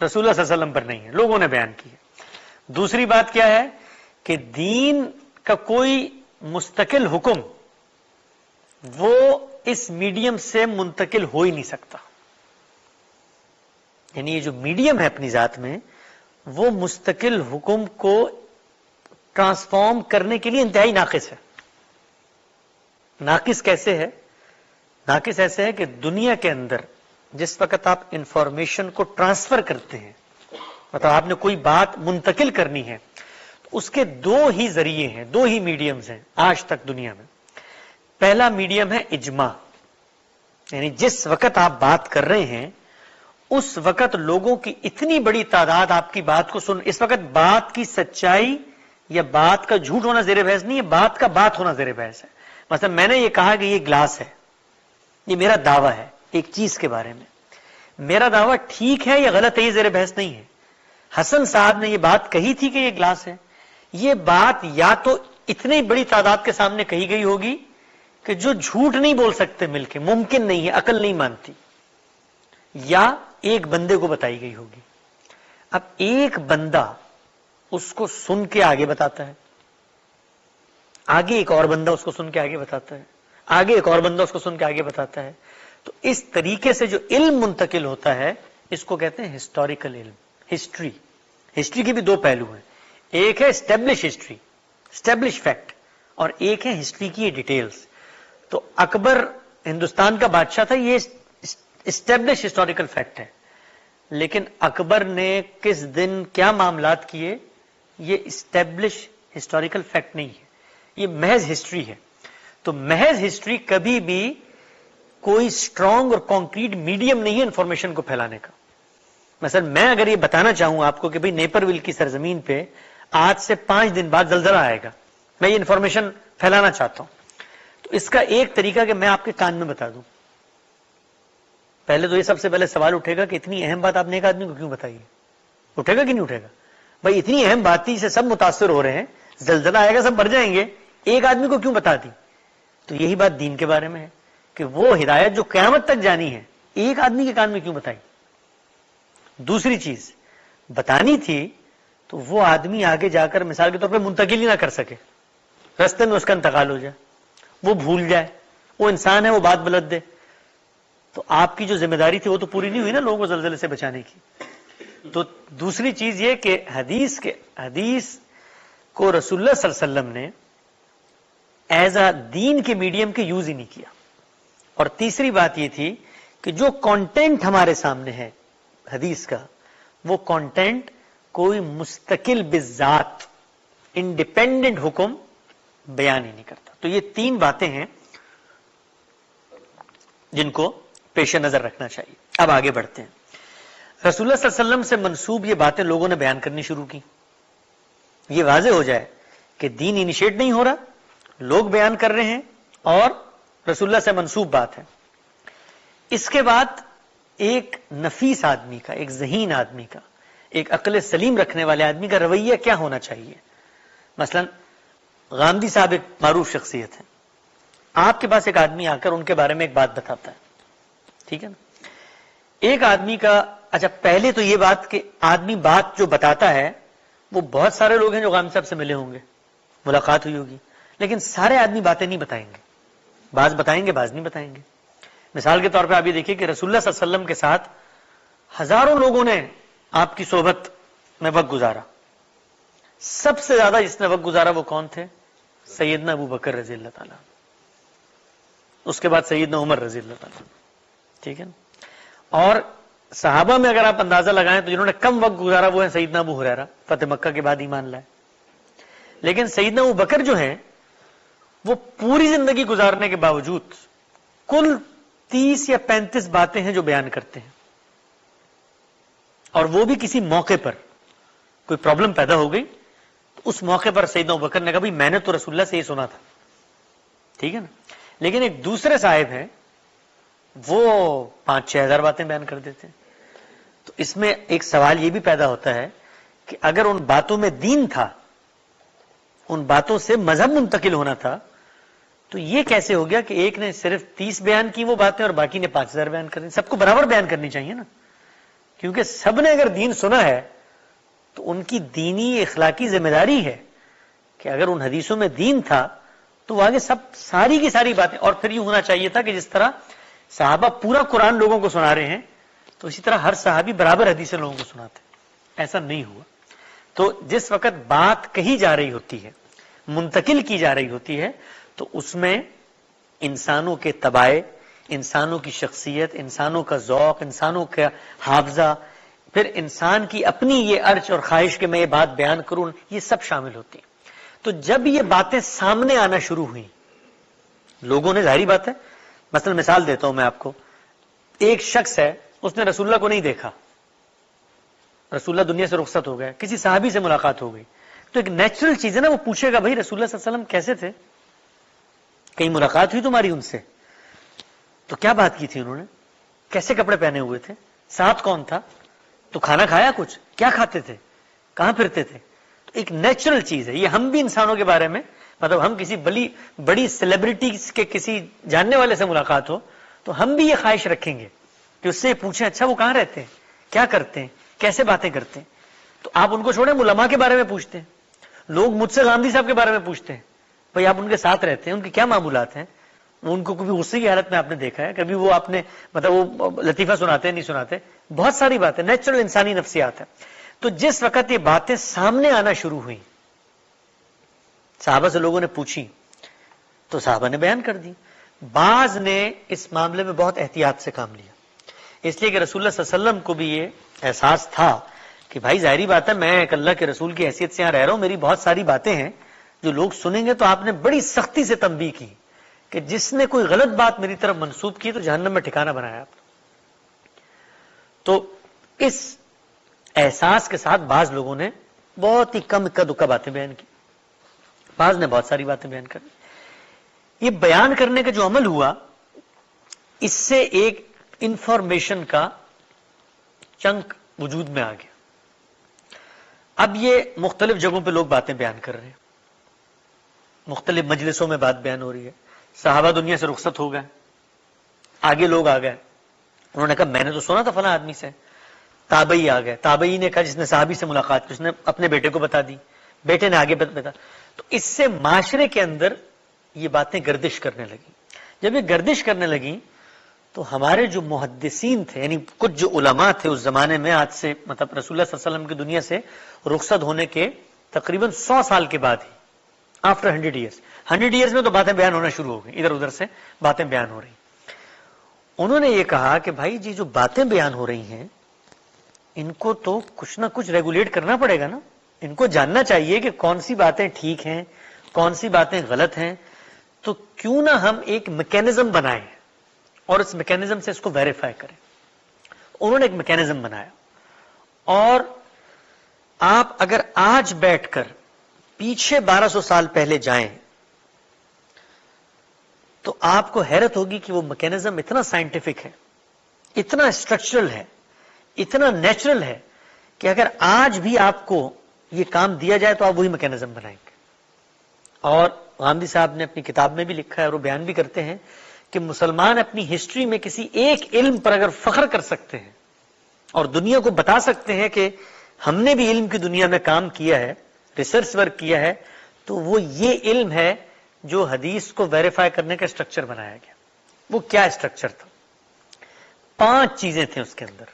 رسول اللہ صلی اللہ علیہ وسلم پر نہیں ہے، لوگوں نے بیان کی ہے. دوسری بات کیا ہے کہ دین کا کوئی مستقل حکم وہ اس میڈیم سے منتقل ہو ہی نہیں سکتا. یعنی یہ جو میڈیم ہے اپنی ذات میں وہ مستقل حکم کو ٹرانسفارم کرنے کے لیے انتہائی ناقص ہے. ناقص کیسے ہے؟ ناقص ایسے ہے کہ دنیا کے اندر جس وقت آپ انفارمیشن کو ٹرانسفر کرتے ہیں، مطلب آپ نے کوئی بات منتقل کرنی ہے، تو اس کے دو ہی ذریعے ہیں، دو ہی میڈیمز ہیں آج تک دنیا میں. پہلا میڈیم ہے اجماع، یعنی جس وقت آپ بات کر رہے ہیں اس وقت لوگوں کی اتنی بڑی تعداد آپ کی بات کو سن. اس وقت بات کی سچائی یا بات کا جھوٹ ہونا زیر بحث نہیں ہے، بات کا بات ہونا زیر بحث ہے. مثلا میں نے یہ کہا کہ یہ گلاس ہے، یہ میرا دعویٰ ہے ایک چیز کے بارے میں. میرا دعویٰ ٹھیک ہے یا غلط ہے یہ زیر بحث نہیں ہے. حسن صاحب نے یہ بات کہی تھی کہ یہ گلاس ہے، یہ بات یا تو اتنی بڑی تعداد کے سامنے کہی گئی ہوگی کہ جو جھوٹ نہیں بول سکتے مل کے، ممکن نہیں ہے، عقل نہیں مانتی، یا ایک بندے کو بتائی گئی ہوگی. اب ایک بندہ اس کو سن کے آگے بتاتا ہے، آگے ایک اور بندہ اس کو سن کے آگے بتاتا ہے، آگے ایک اور بندہ اس کو سن کے آگے بتاتا ہے. تو اس طریقے سے جو علم منتقل ہوتا ہے اس کو کہتے ہیں ہسٹوریکل علم، ہسٹری. ہسٹری کے بھی دو پہلو ہیں، ایک ہے اسٹیبلش ہسٹری، اسٹیبلش فیکٹ، اور ایک ہے ہسٹری کی ڈیٹیلز. تو اکبر ہندوستان کا بادشاہ تھا، یہ اسٹیبلش ہسٹوریکل فیکٹ ہے. لیکن اکبر نے کس دن کیا معاملات کیے یہ اسٹیبلش ہسٹوریکل فیکٹ نہیں ہے. یہ محض ہسٹری ہے. تو محض ہسٹری کبھی بھی کوئی اسٹرانگ اور کانکریٹ میڈیم نہیں ہے انفارمیشن کو پھیلانے کا. مثلا میں اگر یہ بتانا چاہوں آپ کو کہ بھئی نیپرویل کی سرزمین پہ آج سے 5 دن بعد زلزلہ آئے گا، میں یہ انفارمیشن پھیلانا چاہتا ہوں، تو اس کا ایک طریقہ کہ میں آپ کے کان میں بتا دوں. پہلے تو یہ سب سے پہلے سوال اٹھے گا کہ اتنی اہم بات آپ نے ایک آدمی کو کیوں بتائی ہے؟ اٹھے گا کہ نہیں اٹھے گا؟ بھائی اتنی اہم بات تھی، سے سب متاثر ہو رہے ہیں، زلزلہ آئے گا سب مر جائیں گے، ایک آدمی کو کیوں بتا دی؟ تو یہی بات دین کے بارے میں ہے کہ وہ ہدایت جو قیامت تک جانی ہے ایک آدمی کے کان میں کیوں بتائی؟ دوسری چیز بتانی تھی تو وہ آدمی آگے جا کر مثال کے طور پہ منتقل ہی نہ کر سکے، رستے میں اس کا انتقال ہو جائے، وہ بھول جائے، وہ انسان ہے وہ بات بلد دے، تو آپ کی جو ذمہ داری تھی وہ تو پوری نہیں ہوئی نا لوگوں کو زلزلے سے بچانے کی. تو دوسری چیز یہ کہ حدیث کو رسول اللہ صلی اللہ علیہ وسلم نے ایز اے دین کے میڈیم کے یوز ہی نہیں کیا. اور تیسری بات یہ تھی کہ جو کانٹینٹ ہمارے سامنے ہے حدیث کا، وہ کانٹینٹ کوئی مستقل بذات انڈیپینڈنٹ حکم بیان ہی نہیں کرتا. تو یہ 3 باتیں ہیں جن کو پیش نظر رکھنا چاہیے. اب آگے بڑھتے ہیں. رسول اللہ صلی اللہ علیہ وسلم سے منسوب یہ باتیں لوگوں نے بیان کرنی شروع کی. یہ واضح ہو جائے کہ دین انیشیٹ نہیں ہو رہا، لوگ بیان کر رہے ہیں اور رسول اللہ سے منسوب بات ہے. اس کے بعد ایک نفیس آدمی کا، ایک ذہین آدمی کا، ایک عقل سلیم رکھنے والے آدمی کا رویہ کیا ہونا چاہیے. مثلا غامدی صاحب ایک معروف شخصیت ہے، آپ کے پاس ایک آدمی آ کر ان کے بارے میں ایک بات بتاتا ہے، ٹھیک ہے نا. ایک آدمی کا، اچھا پہلے تو یہ بات کہ آدمی بات جو بتاتا ہے وہ بہت سارے لوگ ہیں جو غامدی صاحب سے ملے ہوں گے، ملاقات ہوئی ہوگی، لیکن سارے آدمی باتیں نہیں بتائیں گے، بعض بتائیں گے بعض نہیں بتائیں گے. مثال کے طور پہ آپ یہ دیکھیے کہ رسول اللہ صلی اللہ علیہ وسلم کے ساتھ ہزاروں لوگوں نے آپ کی صحبت میں وقت گزارا. سب سے زیادہ جس نے وقت گزارا وہ کون تھے؟ سیدنا ابو بکر رضی اللہ تعالیٰ، اس کے بعد سیدنا عمر رضی اللہ تعالیٰ، ٹھیک ہے نا. اور صحابہ میں اگر آپ اندازہ لگائیں تو جنہوں نے کم وقت گزارا وہ ہیں سیدنا ابو ہریرہ، فتح مکہ کے بعد ایمان لائے. لیکن سیدنا ابو بکر جو ہیں وہ پوری زندگی گزارنے کے باوجود کل 30 یا 35 باتیں ہیں جو بیان کرتے ہیں، اور وہ بھی کسی موقع پر کوئی پرابلم پیدا ہو گئی تو اس موقع پر سیدنا ابو بکر نے کہا میں نے تو رسول اللہ سے یہ سنا تھا، ٹھیک ہے نا. لیکن ایک دوسرے صاحب ہیں وہ 5-6 ہزار باتیں بیان کر دیتے ہیں. تو اس میں ایک سوال یہ بھی پیدا ہوتا ہے کہ اگر ان باتوں میں دین تھا، ان باتوں سے مذہب منتقل ہونا تھا، تو یہ کیسے ہو گیا کہ ایک نے صرف 30 بیان کی وہ باتیں اور باقی نے 5000 بیان کر دی؟ سب کو برابر بیان کرنی چاہیے نا، کیونکہ سب نے اگر دین سنا ہے تو ان کی دینی اخلاقی ذمہ داری ہے کہ اگر ان حدیثوں میں دین تھا تو وہ آگے سب ساری کی ساری باتیں. اور پھر یوں ہونا چاہیے تھا کہ جس طرح صحابہ پورا قرآن لوگوں کو سنا رہے ہیں تو اسی طرح ہر صحابی برابر حدیثیں لوگوں کو سناتے. ایسا نہیں ہوا. تو جس وقت بات کہی جا رہی ہوتی ہے، منتقل کی جا رہی ہوتی ہے، تو اس میں انسانوں کے طبائع، انسانوں کی شخصیت، انسانوں کا ذوق، انسانوں کا حافظہ، پھر انسان کی اپنی یہ ارچ اور خواہش کہ میں یہ بات بیان کروں، یہ سب شامل ہوتی ہیں. تو جب یہ باتیں سامنے آنا شروع ہوئی لوگوں نے، ظاہری بات ہے، مثلا مثال دیتا ہوں میں آپ کو، ایک شخص ہے اس نے رسول اللہ کو نہیں دیکھا، رسول اللہ دنیا سے رخصت ہو گئے، کسی صحابی سے ملاقات ہو گئی، تو ایک نیچرل چیز ہے نا، وہ پوچھے گا بھائی رسول اللہ صلی اللہ علیہ وسلم کیسے تھے، کہیں ملاقات ہوئی تمہاری ان سے، تو کیا بات کی تھی انہوں نے، کیسے کپڑے پہنے ہوئے تھے، ساتھ کون تھا، تو کھانا کھایا، کچھ کیا کھاتے تھے، کہاں پھرتے تھے. تو ایک نیچرل چیز ہے یہ. ہم بھی انسانوں کے بارے میں، مطلب ہم کسی بڑی سیلیبریٹی کے کسی جاننے والے سے ملاقات ہو تو ہم بھی یہ خواہش رکھیں گے کہ اس سے پوچھیں اچھا وہ کہاں رہتے ہیں، کیا کرتے ہیں، کیسے باتیں کرتے ہیں. تو آپ ان کو چھوڑیں، علماء کے بارے میں پوچھتے ہیں. لوگ مجھ سے غامدی صاحب کے بارے میں پوچھتے ہیں، بھائی آپ ان کے ساتھ رہتے ہیں، ان کے کیا معمولات ہیں، ان کو کبھی غصے کی حالت میں آپ نے دیکھا ہے، کبھی وہ آپ نے مطلب وہ لطیفہ سناتے ہیں نہیں سناتے، بہت ساری باتیں، نیچرل انسانی نفسیات ہے. تو جس وقت یہ باتیں سامنے آنا شروع ہوئی، صحابہ سے لوگوں نے پوچھی تو صحابہ نے بیان کر دی. بعض نے اس معاملے میں بہت احتیاط سے کام لیا، اس لیے کہ رسول اللہ صلی اللہ علیہ وسلم کو بھی یہ احساس تھا کہ بھائی ظاہری بات ہے میں ایک اللہ کے رسول کی حیثیت سے یہاں رہ رہا ہوں، میری بہت ساری باتیں ہیں جو لوگ سنیں گے تو آپ نے بڑی سختی سے تنبیہ کی کہ جس نے کوئی غلط بات میری طرف منسوب کی تو جہنم میں ٹھکانہ بنایا آپ نے. تو اس احساس کے ساتھ بعض لوگوں نے بہت ہی کم اکا دکا باتیں بیان کی, بعض نے بہت ساری باتیں بیان کر. یہ بیان کرنے کا جو عمل ہوا اس سے ایک انفارمیشن کا چنک وجود میں آ گیا. اب یہ مختلف جگہوں پہ لوگ باتیں بیان کر رہے ہیں, مختلف مجلسوں میں بات بیان ہو رہی ہے. صحابہ دنیا سے رخصت ہو گئے, آگے لوگ آ گئے, انہوں نے کہا میں نے تو سنا تھا فلاں آدمی سے. تابعی آ گئے, تابعی نے کہا جس نے صحابی سے ملاقات کی اس نے اپنے بیٹے کو بتا دی, بیٹے نے آگے بتا. تو اس سے معاشرے کے اندر یہ باتیں گردش کرنے لگی. جب یہ گردش کرنے لگی تو ہمارے جو محدثین تھے, یعنی کچھ جو علماء تھے اس زمانے میں, آج سے مطلب رسول اللہ صلی اللہ علیہ وسلم کی دنیا سے رخصت ہونے کے تقریباً 100 سال کے بعد ہی, آفٹر 100 ایئرس, 100 ایئرس میں تو باتیں بیان ہونا شروع ہو گئی, ادھر ادھر سے باتیں بیان ہو رہی. انہوں نے یہ کہا کہ بھائی جی جو باتیں بیان ہو رہی ہیں ان کو تو کچھ نہ کچھ ریگولیٹ کرنا پڑے گا نا, ان کو جاننا چاہیے کہ کون سی باتیں ٹھیک ہیں کون سی باتیں غلط ہیں. تو کیوں نہ ہم ایک میکینزم بنائیں اور اس میکینزم سے اس کو ویریفائی کریں. انہوں نے ایک میکینزم بنایا, اور آپ اگر آج بیٹھ کر پیچھے 1200 سال پہلے جائیں تو آپ کو حیرت ہوگی کہ وہ میکینزم اتنا سائنٹیفک ہے, اتنا اسٹرکچرل ہے, اتنا نیچرل ہے کہ اگر آج بھی آپ کو یہ کام دیا جائے تو آپ وہی میکینزم بنائیں گے. اور غامدی صاحب نے اپنی کتاب میں بھی لکھا ہے اور وہ بیان بھی کرتے ہیں کہ مسلمان اپنی ہسٹری میں کسی ایک علم پر اگر فخر کر سکتے ہیں اور دنیا کو بتا سکتے ہیں کہ ہم نے بھی علم کی دنیا میں کام کیا ہے, ریسرچ ورک کیا ہے, تو وہ یہ علم ہے جو حدیث کو ویریفائی کرنے کا اسٹرکچر بنایا گیا. وہ کیا اسٹرکچر تھا؟ 5 چیزیں تھیں اس کے اندر,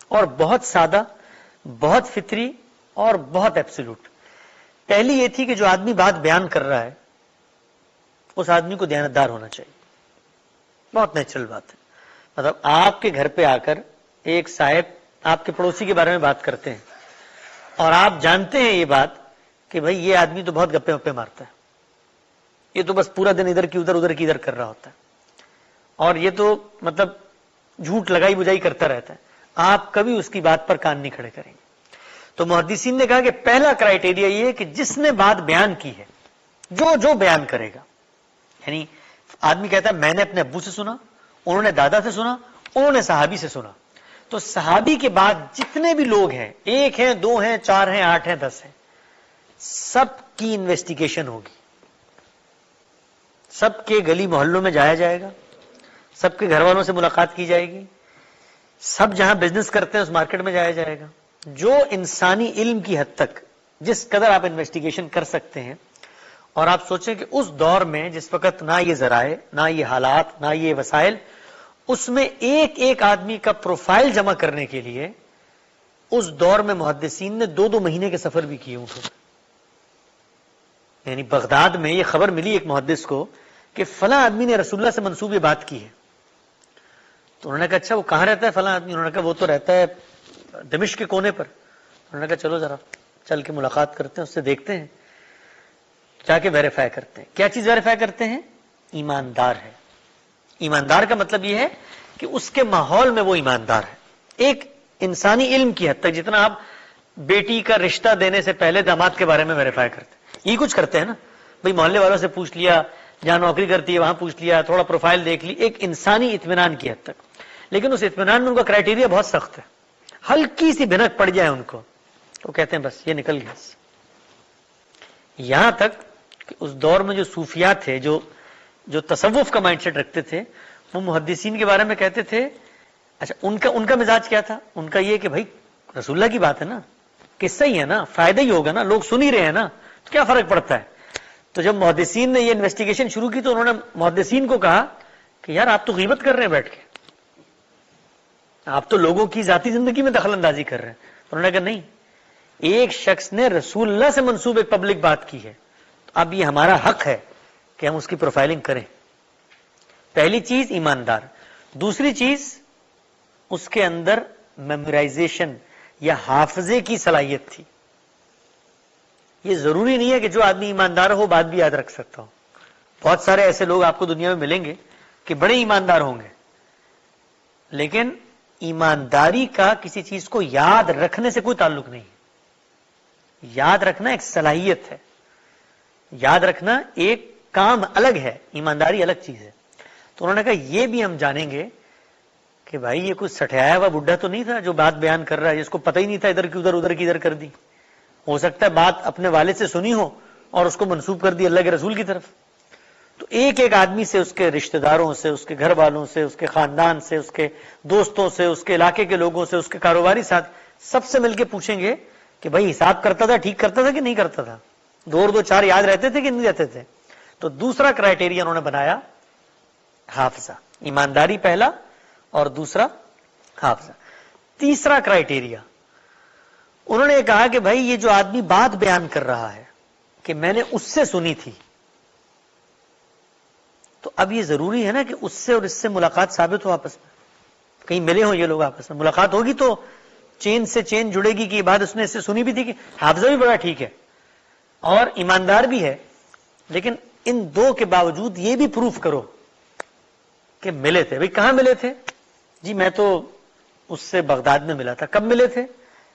اور بہت سادہ, بہت فطری اور بہت ایبسولوٹ. پہلی یہ تھی کہ جو آدمی بات بیان کر رہا ہے اس آدمی کو دیانتدار ہونا چاہیے. بہت نیچرل بات ہے. مطلب آپ کے گھر پہ آ کر ایک صاحب آپ کے پڑوسی کے بارے میں بات کرتے ہیں اور آپ جانتے ہیں یہ بات کہ بھئی یہ آدمی تو بہت گپے وپے مارتا ہے, یہ تو بس پورا دن ادھر کی ادھر کر رہا ہوتا ہے, اور یہ تو مطلب جھوٹ لگائی بجائی کرتا رہتا ہے, آپ کبھی اس کی بات پر کان نہیں کھڑے کریں گے. تو محدثین نے کہا کہ پہلا کرائیٹیریا یہ ہے کہ جس نے بات بیان کی ہے, جو بیان کرے گا, یعنی آدمی کہتا ہے میں نے اپنے ابو سے سنا, انہوں نے دادا سے سنا, انہوں نے صحابی سے سنا, تو صحابی کے بعد جتنے بھی لوگ ہیں, 1 ہیں 2 ہیں 4 ہیں 8 ہیں 10 ہیں, سب کی انویسٹیگیشن ہوگی, سب کے گلی محلوں میں جایا جائے گا, سب کے گھر والوں سے ملاقات کی جائے گی, سب جہاں بزنس کرتے ہیں اس مارکیٹ میں جایا جائے گا. جو انسانی علم کی حد تک جس قدر آپ انویسٹیگیشن کر سکتے ہیں, اور آپ سوچیں کہ اس دور میں جس وقت نہ یہ ذرائع, نہ یہ حالات, نہ یہ وسائل, اس میں ایک ایک آدمی کا پروفائل جمع کرنے کے لیے اس دور میں محدثین نے 2 مہینے کے سفر بھی کیے ہوں. یعنی بغداد میں یہ خبر ملی ایک محدث کو کہ فلاں آدمی نے رسول اللہ سے منسوب یہ بات کی ہے. تو انہوں نے کہا اچھا وہ کہاں رہتا ہے فلاں آدمی؟ انہوں نے کہا وہ تو رہتا ہے دمشق کے کونے پر. انہوں نے کہا چلو ذرا چل کے ملاقات کرتے ہیں, اس سے دیکھتے ہیں, جا کے ویریفائی کرتے ہیں. کیا چیز ویریفائی کرتے ہیں؟ ایماندار ہے. ایماندار کا مطلب یہ ہے کہ اس کے ماحول میں وہ ایماندار ہے. ایک انسانی علم کی حد تک جتنا آپ بیٹی کا رشتہ دینے سے پہلے داماد کے بارے میں ویریفائی کرتے ہیں, یہ کچھ کرتے ہیں نا بھئی, محلے والوں سے پوچھ لیا, جہاں نوکری کرتی ہے وہاں پوچھ لیا, تھوڑا پروفائل دیکھ لی, ایک انسانی اطمینان کی حد تک. لیکن اس اطمینان میں ان کا کرائیٹیریا بہت سخت ہے. ہلکی سی بھنک پڑ جائے ان کو تو کہتے ہیں بس یہ نکل گیا. یہاں تک کہ اس دور میں جو صوفیاء تھے, جو تصوف کا مائنڈ سیٹ رکھتے تھے, وہ محدثین کے بارے میں کہتے تھے اچھا ان کا مزاج کیا تھا؟ ان کا یہ کہ بھائی رسول اللہ کی بات ہے نا, قصہ ہی ہے نا, فائدہ ہی ہوگا نا, لوگ سن ہی رہے ہیں نا, تو کیا فرق پڑتا ہے. تو جب محدثین نے یہ انویسٹیگیشن شروع کی تو انہوں نے محدثین کو کہا کہ یار آپ تو غیبت کر رہے ہیں بیٹھ کے, آپ تو لوگوں کی ذاتی زندگی میں دخل اندازی کر رہے ہیں. انہوں نے کہا نہیں, ایک شخص نے رسول اللہ سے منسوب ایک پبلک بات کی ہے, تو اب یہ ہمارا حق ہے کہ ہم اس کی پروفائلنگ کریں. پہلی چیز ایماندار. دوسری چیز اس کے اندر میمورائزیشن یا حافظے کی صلاحیت تھی. یہ ضروری نہیں ہے کہ جو آدمی ایماندار ہو بات بھی یاد رکھ سکتا ہو. بہت سارے ایسے لوگ آپ کو دنیا میں ملیں گے کہ بڑے ایماندار ہوں گے، لیکن ایمانداری کا کسی چیز کو یاد رکھنے سے کوئی تعلق نہیں ہے. یاد رکھنا ایک صلاحیت ہے، یاد رکھنا ایک کام الگ ہے، ایمانداری الگ چیز ہے. تو انہوں نے کہا یہ بھی ہم جانیں گے کہ بھائی یہ کوئی سٹھایا ہوا بڈھا تو نہیں تھا جو بات بیان کر رہا ہے، جس کو پتہ ہی نہیں تھا ادھر کی ادھر، ادھر کی ادھر کر دی. ہو سکتا ہے بات اپنے والد سے سنی ہو اور اس کو منسوب کر دی اللہ کے رسول کی طرف. تو ایک ایک آدمی سے، اس کے رشتہ داروں سے، اس کے گھر والوں سے، اس کے خاندان سے، اس کے دوستوں سے، اس کے علاقے کے لوگوں سے، اس کے کاروباری ساتھ، سب سے مل کے پوچھیں گے کہ بھائی حساب کرتا تھا، ٹھیک کرتا تھا کہ نہیں کرتا تھا، 2 اور 2 4 یاد رہتے تھے کہ نہیں رہتے تھے. تو دوسرا کرائٹیریا انہوں نے بنایا حافظہ. ایمانداری پہلا اور دوسرا حافظہ. تیسرا کرائٹیریا انہوں نے کہا کہ بھائی یہ جو آدمی بات بیان کر رہا ہے کہ میں نے اس سے سنی تھی، تو اب یہ ضروری ہے نا کہ اس سے اور اس سے ملاقات ثابت ہو، آپس میں کہیں ملے ہوں یہ لوگ، آپس میں ملاقات ہوگی تو چین سے چین جڑے گی کہ یہ بات اس نے اس سے سنی بھی تھی. کہ حافظہ بھی بڑا ٹھیک ہے اور ایماندار بھی ہے، لیکن ان 2 کے باوجود یہ بھی پروف کرو کہ ملے تھے. بھئی کہاں ملے تھے؟ جی میں تو اس سے بغداد میں ملا تھا. کب ملے تھے؟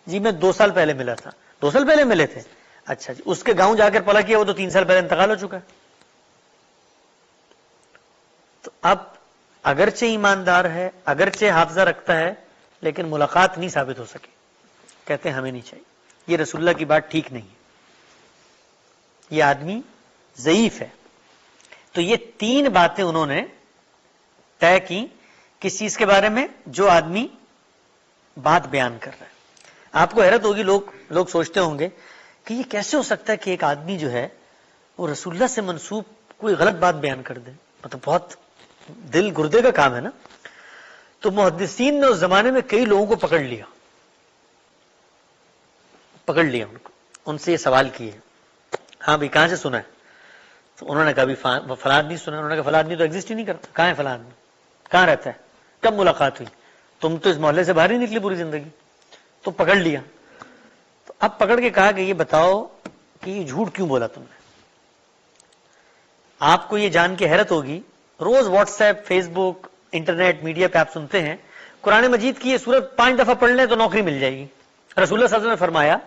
جی میں 2 سال پہلے ملا تھا. 2 سال پہلے ملے تھے؟ اچھا جی. اس کے گاؤں جا کر پلا کیا وہ تو 3 سال پہلے انتقال ہو چکا ہے. تو اب اگرچہ ایماندار ہے، اگرچہ حافظہ رکھتا ہے، لیکن ملاقات نہیں ثابت ہو سکی. کہتے ہیں ہمیں نہیں چاہیے، یہ رسول اللہ کی بات ٹھیک نہیں ہے، یہ آدمی ضعیف ہے. تو یہ 3 باتیں انہوں نے طے کی کس چیز کے بارے میں؟ جو آدمی بات بیان کر رہا ہے. آپ کو حیرت ہوگی، لوگ سوچتے ہوں گے کہ یہ کیسے ہو سکتا ہے کہ ایک آدمی جو ہے وہ رسول اللہ سے منسوب کوئی غلط بات بیان کر دے. مطلب بہت دل گردے کا کام ہے نا. تو محدثین نے اس زمانے میں کئی لوگوں کو پکڑ لیا ان سے یہ سوال کیے، ہاں بھائی کہاں سے سنا ہے؟ تو انہوں نے کہا بھی فلاں نہیں سنا. انہوں نے کہا فلاں نہیں تو ایگزسٹ ہی نہیں کرتا. کہاں ہے فلاں آدمی؟ کہاں رہتا ہے؟ کب ملاقات ہوئی؟ تم تو اس محلے سے باہر ہی نکلی پوری زندگی. تو پکڑ لیا. تو اب پکڑ کے کہا کہ یہ بتاؤ کہ یہ جھوٹ کیوں بولا تم نے؟ آپ کو یہ جان کے حیرت ہوگی، روز واٹس ایپ، فیس بک، انٹرنیٹ میڈیا پہ آپ سنتے ہیں قرآن مجید کی یہ سورت 5 دفعہ پڑھ لیں تو نوکری مل جائے گی. رسول اللہ صلی اللہ علیہ وسلم نے فرمایا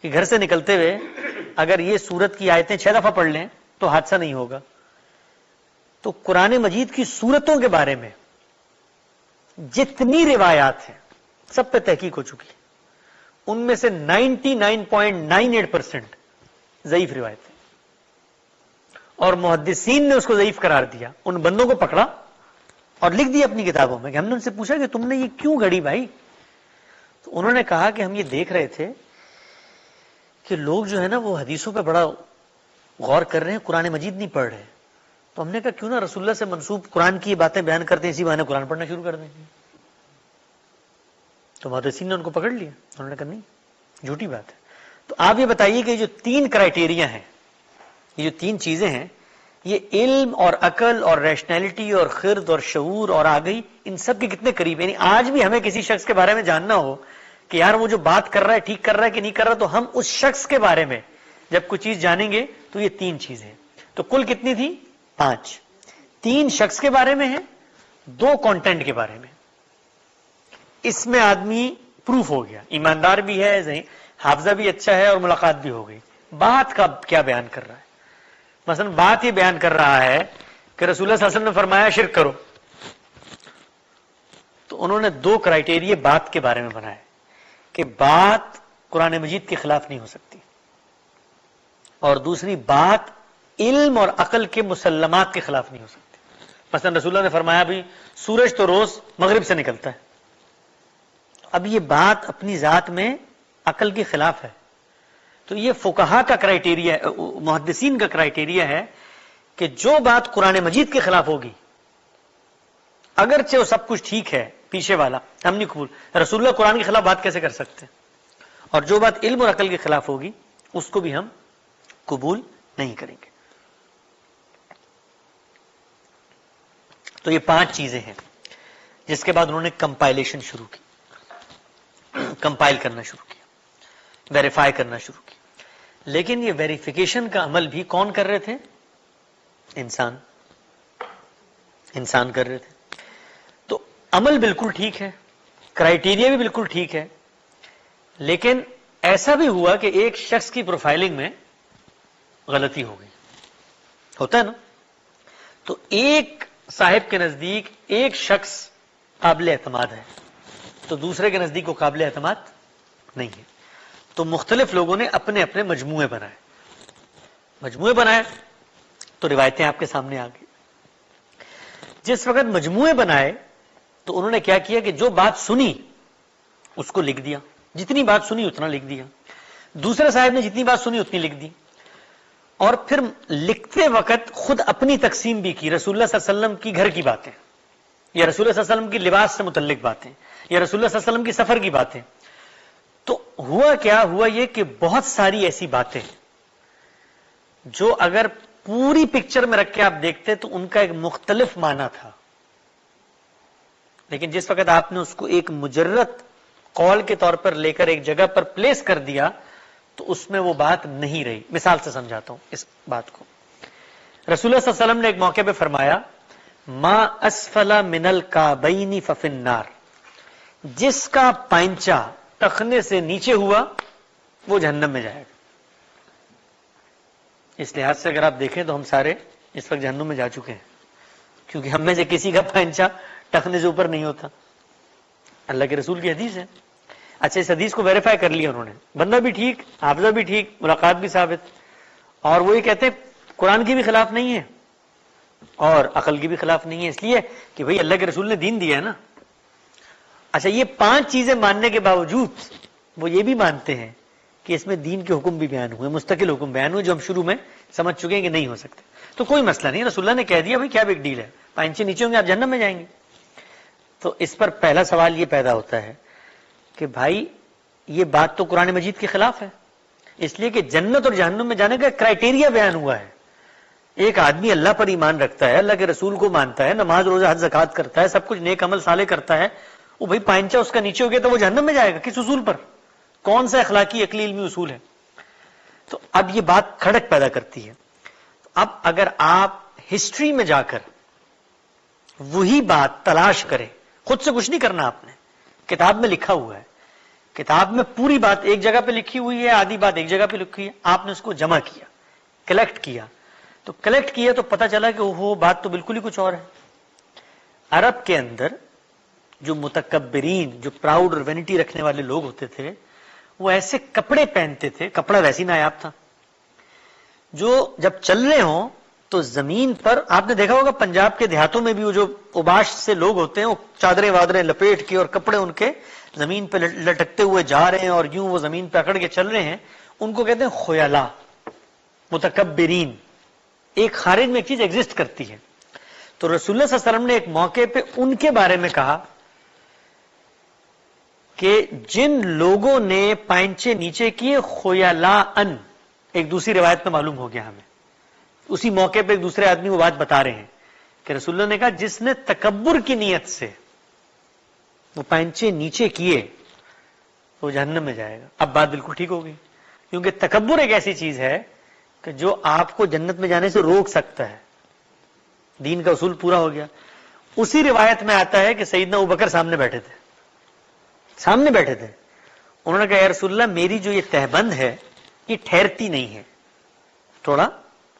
کہ گھر سے نکلتے ہوئے اگر یہ سورت کی آیتیں 6 دفعہ پڑھ لیں تو حادثہ نہیں ہوگا. تو قرآن مجید کی سورتوں کے بارے میں جتنی روایات ہیں سب پہ تحقیق ہو چکی ہے، ان میں سے 99.98% ضعیف روایت ہے. اور محدثین نے اس کو ضعیف قرار دیا. ان بندوں کو پکڑا اور لکھ دیا اپنی کتابوں میں. کہ ہم نے ان سے پوچھا کہ تم نے یہ کیوں گھڑی بھائی؟ تو انہوں نے کہا کہ ہم یہ دیکھ رہے تھے کہ لوگ جو ہے نا وہ حدیثوں پہ بڑا غور کر رہے ہیں، قرآن مجید نہیں پڑھ رہے. تو ہم نے کہا کیوں نہ رسول اللہ سے منسوب قرآن کی باتیں بیان کرتے ہیں، اسی بہانے قرآن پڑھنا شروع کر دیں. تو محدثین نے ان کو پکڑ لیا. انہوں نے کہا نہیں، جھوٹی بات ہے. تو آپ یہ بتائیے کہ جو 3 کرائٹیریا ہیں، یہ جو 3 چیزیں ہیں، یہ علم اور عقل اور ریشنلٹی اور خرد اور شعور اور آگئی، ان سب کے کتنے قریب. یعنی آج بھی ہمیں کسی شخص کے بارے میں جاننا ہو کہ یار وہ جو بات کر رہا ہے ٹھیک کر رہا ہے کہ نہیں کر رہا، تو ہم اس شخص کے بارے میں جب کوئی چیز جانیں گے تو یہ 3 چیزیں. تو کل کتنی تھی؟ 5. 3 شخص کے بارے میں ہیں، 2 کانٹینٹ کے بارے میں. اس میں آدمی پروف ہو گیا، ایماندار بھی ہے، حافظہ بھی اچھا ہے اور ملاقات بھی ہو گئی. بات کا کیا بیان کر رہا ہے؟ مثلا بات یہ بیان کر رہا ہے کہ رسول اللہ صلی اللہ علیہ وسلم نے فرمایا شرک کرو. تو انہوں نے 2 کرائٹیریا بات کے بارے میں بنائے کہ بات قرآن مجید کے خلاف نہیں ہو سکتی، اور دوسری بات علم اور عقل کے مسلمات کے خلاف نہیں ہو سکتی. مثلا رسول اللہ نے فرمایا بھی سورج تو روز مغرب سے نکلتا ہے. اب یہ بات اپنی ذات میں عقل کے خلاف ہے. تو یہ فقہا کا کرائٹیریا، محدثین کا کرائٹیریا ہے کہ جو بات قرآن مجید کے خلاف ہوگی، اگرچہ وہ سب کچھ ٹھیک ہے پیچھے والا، ہم نہیں قبول. رسول اللہ قرآن کے خلاف بات کیسے کر سکتے ہیں؟ اور جو بات علم اور عقل کے خلاف ہوگی اس کو بھی ہم قبول نہیں کریں گے. تو یہ 5 چیزیں ہیں. جس کے بعد انہوں نے کمپائلیشن شروع کی، کمپائل کرنا شروع کیا، ویریفائی کرنا شروع کیا. لیکن یہ ویریفیکیشن کا عمل بھی کون کر رہے تھے؟ انسان کر رہے تھے. تو عمل بالکل ٹھیک ہے، کرائیٹیریا بھی بالکل ٹھیک ہے، لیکن ایسا بھی ہوا کہ ایک شخص کی پروفائلنگ میں غلطی ہو گئی. ہوتا ہے نا. تو ایک صاحب کے نزدیک ایک شخص قابل اعتماد ہے تو دوسرے کے نزدیک وہ قابل اعتماد نہیں ہے. تو مختلف لوگوں نے اپنے اپنے مجموعے بنائے تو روایتیں آپ کے سامنے آ گئی. جس وقت مجموعے بنائے تو انہوں نے کیا کیا کہ جو بات سنی اس کو لکھ دیا، جتنی بات سنی اتنا لکھ دیا. دوسرے صاحب نے جتنی بات سنی اتنی لکھ دی، اور پھر لکھتے وقت خود اپنی تقسیم بھی کی. رسول اللہ صلی اللہ علیہ وسلم کی گھر کی باتیں، یا رسول اللہ صلی اللہ علیہ وسلم کی لباس سے متعلق باتیں، یا رسول اللہ صلی اللہ علیہ وسلم کی سفر کی باتیں. تو ہوا یہ کہ بہت ساری ایسی باتیں جو اگر پوری پکچر میں رکھ کے آپ دیکھتے تو ان کا ایک مختلف معنی تھا، لیکن جس وقت آپ نے اس کو ایک مجرد قول کے طور پر لے کر ایک جگہ پر پلیس کر دیا تو اس میں وہ بات نہیں رہی. مثال سے سمجھاتا ہوں اس بات کو. رسول اللہ صلی اللہ علیہ وسلم نے ایک موقع پہ فرمایا ما اسفل من الکعبین ففی النار، جس کا پائنچا ٹخنے سے نیچے ہوا وہ جہنم میں جائے گا. اس لحاظ سے اگر آپ دیکھیں تو ہم سارے اس وقت جہنم میں جا چکے ہیں، کیونکہ ہم میں سے کسی کا پائنچا ٹخنے سے اوپر نہیں ہوتا. اللہ کے رسول کی حدیث ہے. اچھا، اس حدیث کو ویریفائی کر لیا انہوں نے، بندہ بھی ٹھیک، حافظہ بھی ٹھیک، ملاقات بھی ثابت، اور وہ یہ کہتے ہیں قرآن کی بھی خلاف نہیں ہے اور عقل کی بھی خلاف نہیں ہے، اس لیے کہ بھئی اللہ کے رسول نے دین دیا ہے نا. اچھا، یہ 5 چیزیں ماننے کے باوجود وہ یہ بھی مانتے ہیں کہ اس میں دین کے حکم بھی بیان ہوئے، مستقل حکم بیان ہوئے جو ہم شروع میں سمجھ چکے ہیں کہ نہیں ہو سکتے. تو کوئی مسئلہ نہیں، رسول اللہ نے کہہ دیا بھئی کیا بگ ڈیل ہے، پائنچے نیچے ہوں گے آپ جہنم میں جائیں گے. تو اس پر پہلا سوال یہ پیدا ہوتا ہے کہ بھائی یہ بات تو قرآن مجید کے خلاف ہے، اس لیے کہ جنت اور جہنم میں جانے کا کرائیٹیریا بیان ہوا ہے. ایک آدمی اللہ پر ایمان رکھتا ہے، اللہ کے رسول کو مانتا ہے، نماز روزہ حج زکات کرتا ہے، سب کچھ نیک عمل صالح کرتا ہے، وہ بھائی پائنچا اس کا نیچے ہو گیا تو وہ جہنم میں جائے گا. کس اصول پر؟ کون سا اخلاقی عقلی علمی اصول ہے؟ تو اب یہ بات کھڑک پیدا کرتی ہے. اب اگر آپ ہسٹری میں جا کر وہی بات تلاش کریں، خود سے کچھ نہیں کرنا، آپ نے کتاب میں لکھا ہوا ہے، کتاب میں پوری بات ایک جگہ پہ لکھی ہوئی ہے، آدھی بات ایک جگہ پہ لکھی ہے، آپ نے اس کو جمع کیا، کلیکٹ کیا، تو کلیکٹ کیا تو پتا چلا کہ وہ بات تو بالکل ہی کچھ اور ہے. عرب کے اندر جو متکبرین، جو پراؤڈ اور وینٹی رکھنے والے لوگ ہوتے تھے، وہ ایسے کپڑے پہنتے تھے، کپڑا ویسی نایاب تھا، جو جب چل رہے ہوں تو زمین پر، آپ نے دیکھا ہوگا پنجاب کے دیہاتوں میں بھی وہ جو اوباش سے لوگ ہوتے ہیں، وہ چادریں وادریں لپیٹ کے اور کپڑے ان کے زمین پہ لٹکتے ہوئے جا رہے ہیں اور یوں وہ زمین پہ اکڑ کے چل رہے ہیں، ان کو کہتے ہیں خیلا، متکبرین. ایک خارج میں ایک چیز ایگزسٹ کرتی ہے. تو رسول اللہ صلی اللہ علیہ وسلم نے ایک موقع پہ ان کے بارے میں کہا کہ جن لوگوں نے پائنچے نیچے کیے خیلاءن، ایک دوسری روایت میں معلوم ہو گیا ہمیں، اسی موقع پہ ایک دوسرے آدمی وہ بات بتا رہے ہیں کہ رسول اللہ نے کہا جس نے تکبر کی نیت سے وہ پائنچے نیچے کیے وہ جہنم میں جائے گا. اب بات بالکل ٹھیک ہو گئی، کیونکہ تکبر ایک ایسی چیز ہے کہ جو آپ کو جنت میں جانے سے روک سکتا ہے. دین کا اصول پورا ہو گیا. اسی روایت میں آتا ہے کہ سیدنا ابوبکر سامنے بیٹھے تھے، انہوں نے کہا یا رسول اللہ میری جو یہ تہبند ہے یہ ٹھہرتی نہیں ہے. تھوڑا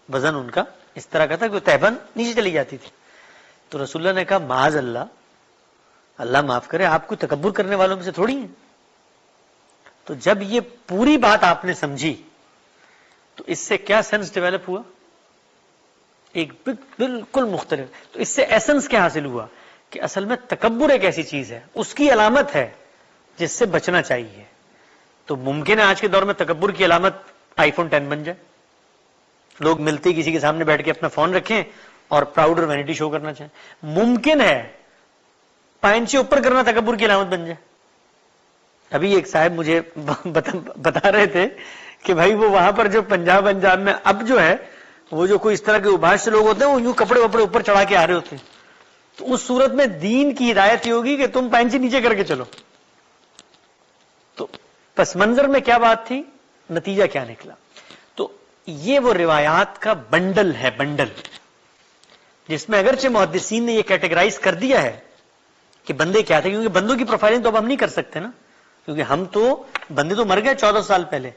وزن ان کا اس طرح کا تھا کہ وہ تہبند نیچے چلی جاتی تھی. تو رسول اللہ نے کہا معاذ اللہ، اللہ معاف کرے، آپ کو تکبر کرنے والوں میں سے تھوڑی ہیں. تو جب یہ پوری بات آپ نے سمجھی تو اس سے کیا سینس ڈیولپ ہوا؟ ایک بالکل مختلف. تو اس سے ایسنس کیا حاصل ہوا کہ اصل میں تکبر ایک ایسی چیز ہے، اس کی علامت ہے جس سے بچنا چاہیے. تو ممکن ہے آج کے دور میں تکبر کی علامت آئی فون 10 بن جائے، لوگ ملتے کسی کے سامنے بیٹھ کے اپنا فون رکھیں اور پراؤڈ اور وینٹی شو کرنا چاہیں. ممکن ہے پائنچے اوپر کرنا تکبر کی علامت بن جائے. ابھی ایک صاحب مجھے بتا رہے تھے کہ بھائی وہ وہاں پر جو پنجاب میں اب جو ہے وہ جو کوئی اس طرح کے اباش سے لوگ ہوتے ہیں وہ یوں کپڑے وپڑے اوپر چڑھا کے آ رہے ہوتے ہیں، تو اس صورت میں دین کی ہدایت یہ ہوگی کہ تم پائنچے نیچے کر کے چلو. تو پس منظر میں کیا بات تھی، نتیجہ کیا نکلا؟ یہ وہ روایات کا بنڈل ہے، بنڈل جس میں اگرچہ محدثین نے یہ کیٹیگرائز کر دیا ہے کہ بندے کیا تھے، کیونکہ بندوں کی پروفائلنگ تو اب ہم نہیں کر سکتے نا، کیونکہ ہم تو بندے تو مر گئے 1400 سال پہلے،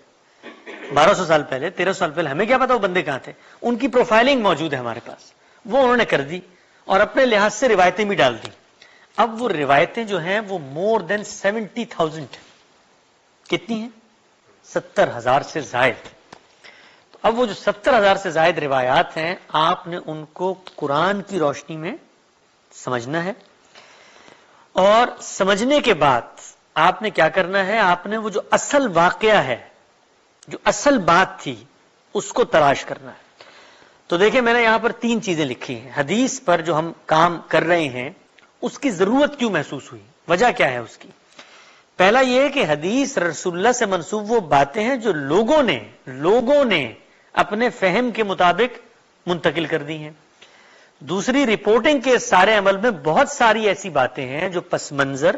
1200 سال پہلے، 1300 سال پہلے، ہمیں کیا پتا وہ بندے کہاں تھے. ان کی پروفائلنگ موجود ہے ہمارے پاس، وہ انہوں نے کر دی اور اپنے لحاظ سے روایتیں بھی ڈال دی. اب وہ روایتیں جو ہیں وہ مور دین 70,000، کتنی ہیں؟ 70,000 سے زائد. اب وہ جو 70,000 سے زائد روایات ہیں، آپ نے ان کو قرآن کی روشنی میں سمجھنا ہے، اور سمجھنے کے بعد آپ نے کیا کرنا ہے، آپ نے وہ جو اصل واقعہ ہے، جو اصل بات تھی، اس کو تلاش کرنا ہے. تو دیکھیں میں نے یہاں پر 3 چیزیں لکھی ہیں. حدیث پر جو ہم کام کر رہے ہیں اس کی ضرورت کیوں محسوس ہوئی، وجہ کیا ہے اس کی. پہلا یہ کہ حدیث رسول اللہ سے منسوب وہ باتیں ہیں جو لوگوں نے اپنے فہم کے مطابق منتقل کر دی ہیں. دوسری، رپورٹنگ کے سارے عمل میں بہت ساری ایسی باتیں ہیں جو پس منظر،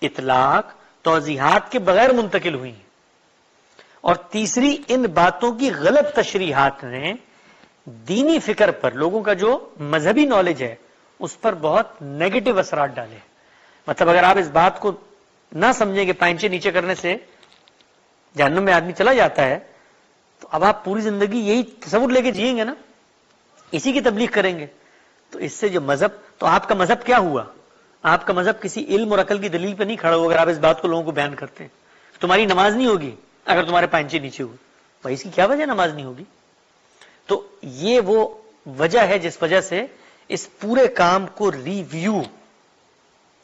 اطلاق، توضیحات کے بغیر منتقل ہوئی ہیں. اور تیسری، ان باتوں کی غلط تشریحات نے دینی فکر پر، لوگوں کا جو مذہبی نالج ہے اس پر بہت نیگیٹو اثرات ڈالے. مطلب اگر آپ اس بات کو نہ سمجھیں کہ پائنچے نیچے کرنے سے جہنم میں آدمی چلا جاتا ہے، تو اب آپ پوری زندگی یہی تصور لے کے جئیں گے نا، اسی کی تبلیغ کریں گے. تو اس سے جو مذہب، تو آپ کا مذہب کیا ہوا؟ آپ کا مذہب کسی علم اور عقل کی دلیل پہ نہیں کھڑا ہوا. اگر آپ اس بات کو لوگوں کو بیان کرتے ہیں، تمہاری نماز نہیں ہوگی اگر تمہارے پائنچے نیچے ہوئے. بھائی اس کی کیا وجہ نماز نہیں ہوگی؟ تو یہ وہ وجہ ہے جس وجہ سے اس پورے کام کو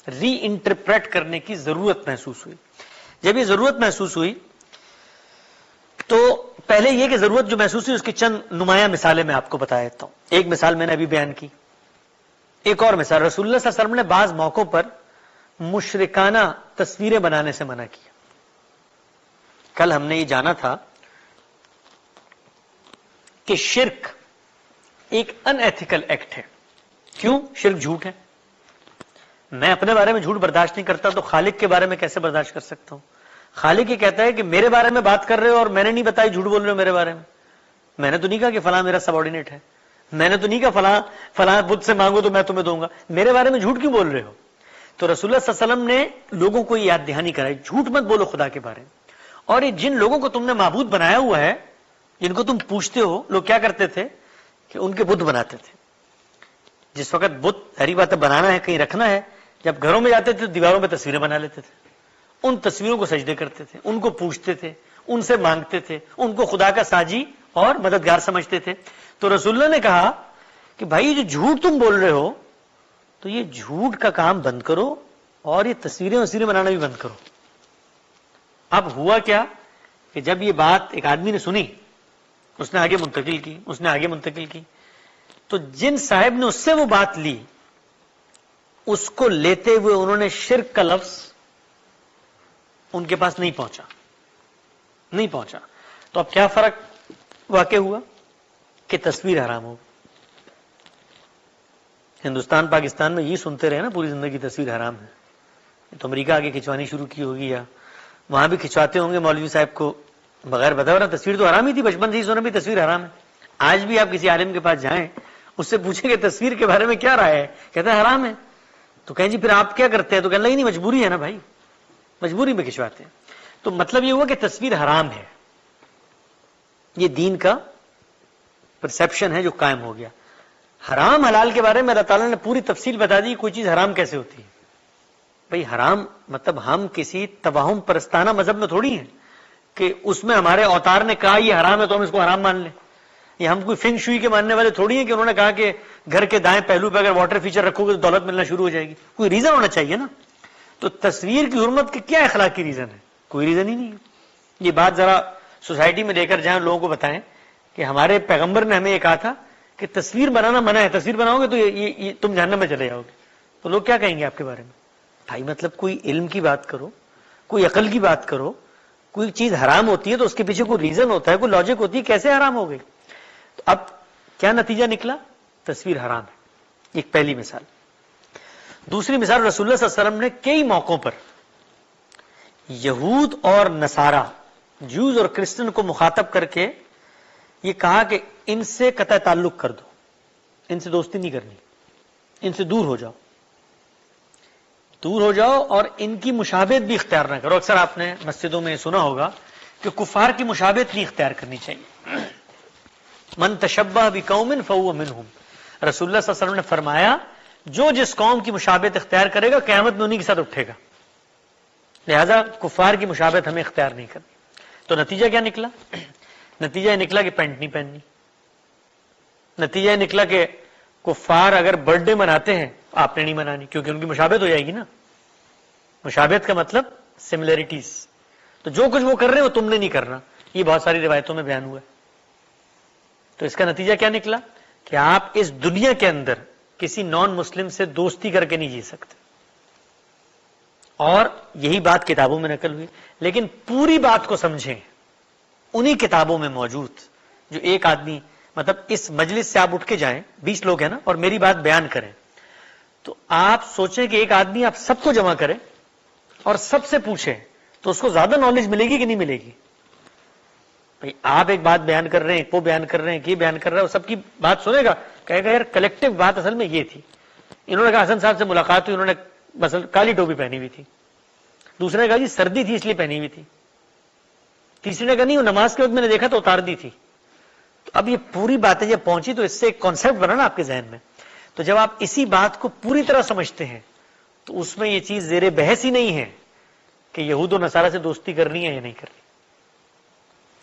ری انٹرپریٹ کرنے کی ضرورت محسوس ہوئی. جب یہ ضرورت محسوس ہوئی تو پہلے یہ کہ ضرورت جو محسوس ہوئی اس کی چند نمایاں مثالیں میں آپ کو بتا دیتا ہوں. ایک مثال میں نے ابھی بیان کی. ایک اور مثال، رسول اللہ صلی اللہ علیہ وسلم نے بعض موقعوں پر مشرکانہ تصویریں بنانے سے منع کیا. کل ہم نے یہ جانا تھا کہ شرک ایک ان ایتھیکل ایکٹ ہے. کیوں؟ شرک جھوٹ ہے. میں اپنے بارے میں جھوٹ برداشت نہیں کرتا تو خالق کے بارے میں کیسے برداشت کر سکتا ہوں؟ خالق یہ کہتا ہے کہ میرے بارے میں بات کر رہے ہو اور میں نے نہیں بتائی، جھوٹ بول رہے ہو میرے بارے میں. میں نے تو نہیں کہا کہ فلاں میرا سب آرڈینیٹ ہے، میں نے تو نہیں کہا فلاں بدھ سے مانگو تو میں تمہیں دوں گا. میرے بارے میں جھوٹ کیوں بول رہے ہو؟ تو رسول اللہ صلی اللہ علیہ وسلم نے لوگوں کو یہ یاد دہانی کرائی، جھوٹ مت بولو خدا کے بارے میں. اور یہ جن لوگوں کو تم نے معبود بنایا ہوا ہے، جن کو تم پوچھتے ہو، لوگ کیا کرتے تھے کہ ان کے بت بناتے تھے. جس وقت بت ہری بات بنانا ہے، کہیں رکھنا ہے، جب گھروں میں جاتے تھے دیواروں میں تصویریں بنا لیتے تھے. ان تصویروں کو سجدے کرتے تھے، ان کو پوچھتے تھے، ان سے مانگتے تھے، ان کو خدا کا ساجی اور مددگار سمجھتے تھے. تو رسول اللہ نے کہا کہ بھائی جو جھوٹ تم بول رہے ہو تو یہ جھوٹ کا کام بند کرو اور یہ تصویریں بنانا بھی بند کرو. اب ہوا کیا کہ جب یہ بات ایک آدمی نے سنی، اس نے آگے منتقل کی، تو جن صاحب نے اس سے وہ بات لی، اس کو لیتے ہوئے انہوں نے شرک کا لفظ ان کے پاس نہیں پہنچا. تو اب کیا فرق واقع ہوا کہ تصویر حرام ہو. ہندوستان پاکستان میں یہ سنتے رہے نا پوری زندگی تصویر حرام ہے. تو امریکہ آگے کھنچوانی شروع کی ہوگی یا وہاں بھی کھنچواتے ہوں گے مولوی صاحب کو بغیر بتائے، ورنہ تصویر تو حرام ہی تھی، بچپن سے ہی سونا بھی تصویر حرام ہے. آج بھی آپ کسی عالم کے پاس جائیں، اس سے پوچھیں کہ تصویر کے بارے میں کیا رائے ہے، کہتا ہے حرام ہے. تو کہیں جی پھر آپ کیا کرتے ہیں؟ تو کہنے لگے نہیں مجبوری ہے نا بھائی، مجبوری میں کھنچواتے ہیں. تو مطلب یہ ہوا کہ تصویر حرام ہے. یہ دین کا پرسیپشن ہے جو قائم ہو گیا. حرام حلال کے بارے میں اللہ تعالیٰ نے پوری تفصیل بتا دی، کوئی چیز حرام کیسے ہوتی ہے. بھئی حرام مطلب ہم کسی تباہم پرستانہ مذہب میں تھوڑی ہیں کہ اس میں ہمارے اوتار نے کہا یہ حرام ہے تو ہم اس کو حرام مان لیں. یہ ہم کوئی فنگ شوئی کے ماننے والے تھوڑی ہیں کہ انہوں نے کہا کہ گھر کے دائیں پہلو پہ اگر واٹر فیچر رکھو گے تو دولت ملنا شروع ہو جائے گی. کوئی ریزن ہونا چاہیے نا. تو تصویر کی حرمت کے کیا اخلاقی ریزن ہے؟ کوئی ریزن ہی نہیں ہے. یہ بات ذرا سوسائٹی میں لے کر جائیں، لوگوں کو بتائیں کہ ہمارے پیغمبر نے ہمیں یہ کہا تھا کہ تصویر بنانا منع ہے، تصویر بناؤ گے تو یہ تم جہنم میں چلے جاؤ گے. تو لوگ کیا کہیں گے آپ کے بارے میں؟ بھائی مطلب کوئی علم کی بات کرو، کوئی عقل کی بات کرو. کوئی چیز حرام ہوتی ہے تو اس کے پیچھے کوئی ریزن ہوتا ہے، کوئی لاجک ہوتی ہے، کیسے حرام ہو گئی؟ تو اب کیا نتیجہ نکلا؟ تصویر حرام ہے. ایک پہلی مثال. دوسری مثال، رسول اللہ صلی اللہ علیہ وسلم نے کئی موقعوں پر یہود اور نصارہ، جوز اور کرسچن کو مخاطب کر کے یہ کہا کہ ان سے قطع تعلق کر دو، ان سے دوستی نہیں کرنی، ان سے دور ہو جاؤ، دور ہو جاؤ، اور ان کی مشابہت بھی اختیار نہ کرو۔ اکثر آپ نے مسجدوں میں سنا ہوگا کہ کفار کی مشابہت نہیں اختیار کرنی چاہیے۔ من تشبہ بقوم فہو منہم، رسول اللہ صلی اللہ علیہ وسلم نے فرمایا جو جس قوم کی مشابہت اختیار کرے گا قیامت میں انہی کے ساتھ اٹھے گا، لہذا کفار کی مشابہت ہمیں اختیار نہیں کرنی۔ تو نتیجہ کیا نکلا؟ نتیجہ یہ نکلا کہ پینٹ نہیں پہننی، نتیجہ یہ نکلا کہ کفار اگر برتھ ڈے مناتے ہیں آپ نے نہیں منانی، کیونکہ ان کی مشابہت ہو جائے گی نا۔ مشابہت کا مطلب سملیرٹیز، تو جو کچھ وہ کر رہے ہیں وہ تم نے نہیں کرنا، یہ بہت ساری روایتوں میں بیان ہوا ہے۔ تو اس کا نتیجہ کیا نکلا کہ آپ اس دنیا کے اندر کسی نان مسلم سے دوستی کر کے نہیں جی سکتے، اور یہی بات کتابوں میں نقل ہوئی۔ لیکن پوری بات کو سمجھیں، انہی کتابوں میں موجود جو ایک آدمی، مطلب اس مجلس سے آپ اٹھ کے جائیں، 20 لوگ ہیں نا، اور میری بات بیان کریں، تو آپ سوچیں کہ ایک آدمی آپ سب کو جمع کرے اور سب سے پوچھیں تو اس کو زیادہ نالج ملے گی کہ نہیں ملے گی؟ بھئی آپ ایک بات بیان کر رہے ہیں، ایک وہ بیان کر رہے ہیں، کہ یہ بیان کر رہا ہے، وہ سب کی بات سنے گا، کہے گا یار کلیکٹیو بات اصل میں یہ تھی۔ انہوں نے کہا حسن صاحب سے ملاقات ہوئی، انہوں نے مثلا کالی ٹوپی پہنی ہوئی تھی، دوسرے نے کہا جی سردی تھی اس لیے پہنی ہوئی تھی، تیسرے نے کہا نہیں وہ نماز کے وقت میں نے دیکھا تو اتار دی تھی۔ تو اب یہ پوری باتیں جب پہنچی تو اس سے ایک کانسیپٹ بنا نا آپ کے ذہن میں، تو جب آپ اسی بات کو پوری طرح سمجھتے ہیں تو اس میں یہ چیز زیر بحث ہی نہیں ہے کہ یہود و نصارہ سے دوستی کرنی ہے یا نہیں کرنی،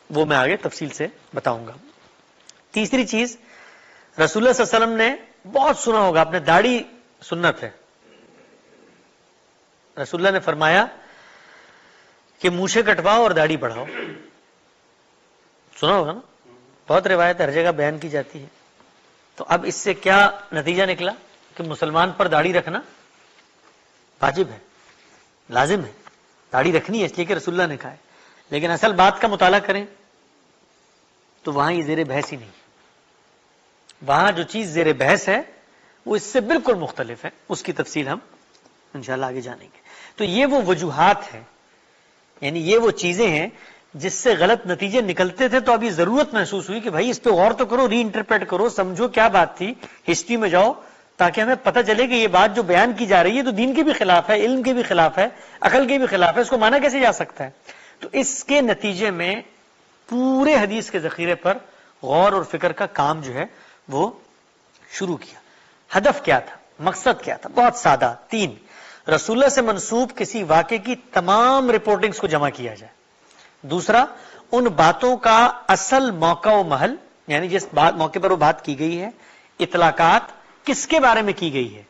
وہ میں آگے تفصیل سے بتاؤں گا۔ تیسری چیز، رسول اللہ صلی اللہ علیہ وسلم نے بہت سنا ہوگا آپ نے، داڑھی سنت ہے۔ رسول اللہ نے فرمایا کہ مونچھیں کٹواؤ اور داڑھی بڑھاؤ، سنا ہوگا نا، بہت روایت ہر جگہ بیان کی جاتی ہے۔ تو اب اس سے کیا نتیجہ نکلا کہ مسلمان پر داڑھی رکھنا واجب ہے، لازم ہے، داڑھی رکھنی ہے اس لیے کہ رسول اللہ نے کہا ہے۔ لیکن اصل بات کا مطالعہ کریں تو وہاں یہ زیر بحث ہی نہیں، وہاں جو چیز زیر بحث ہے وہ اس سے بالکل مختلف ہے، اس کی تفصیل ہم انشاءاللہ آگے جانیں گے۔ تو یہ وہ وجوہات ہیں، یعنی یہ وہ چیزیں ہیں جس سے غلط نتیجے نکلتے تھے، تو اب یہ ضرورت محسوس ہوئی کہ بھائی اس پہ غور تو کرو، ری انٹرپریٹ کرو، سمجھو کیا بات تھی، ہسٹری میں جاؤ تاکہ ہمیں پتہ چلے کہ یہ بات جو بیان کی جا رہی ہے تو دین کے بھی خلاف ہے، علم کے بھی خلاف ہے، عقل کے بھی خلاف ہے، اس کو مانا کیسے جا سکتا ہے۔ تو اس کے نتیجے میں پورے حدیث کے ذخیرے پر غور اور فکر کا کام جو ہے وہ شروع کیا۔ ہدف کیا تھا، مقصد کیا تھا؟ بہت سادہ، 3، رسول اللہ سے منسوب کسی واقعے کی تمام رپورٹنگز کو جمع کیا جائے۔ دوسرا، ان باتوں کا اصل موقع و محل، یعنی جس موقع پر وہ بات کی گئی ہے، اطلاقات کس کے بارے میں کی گئی ہے،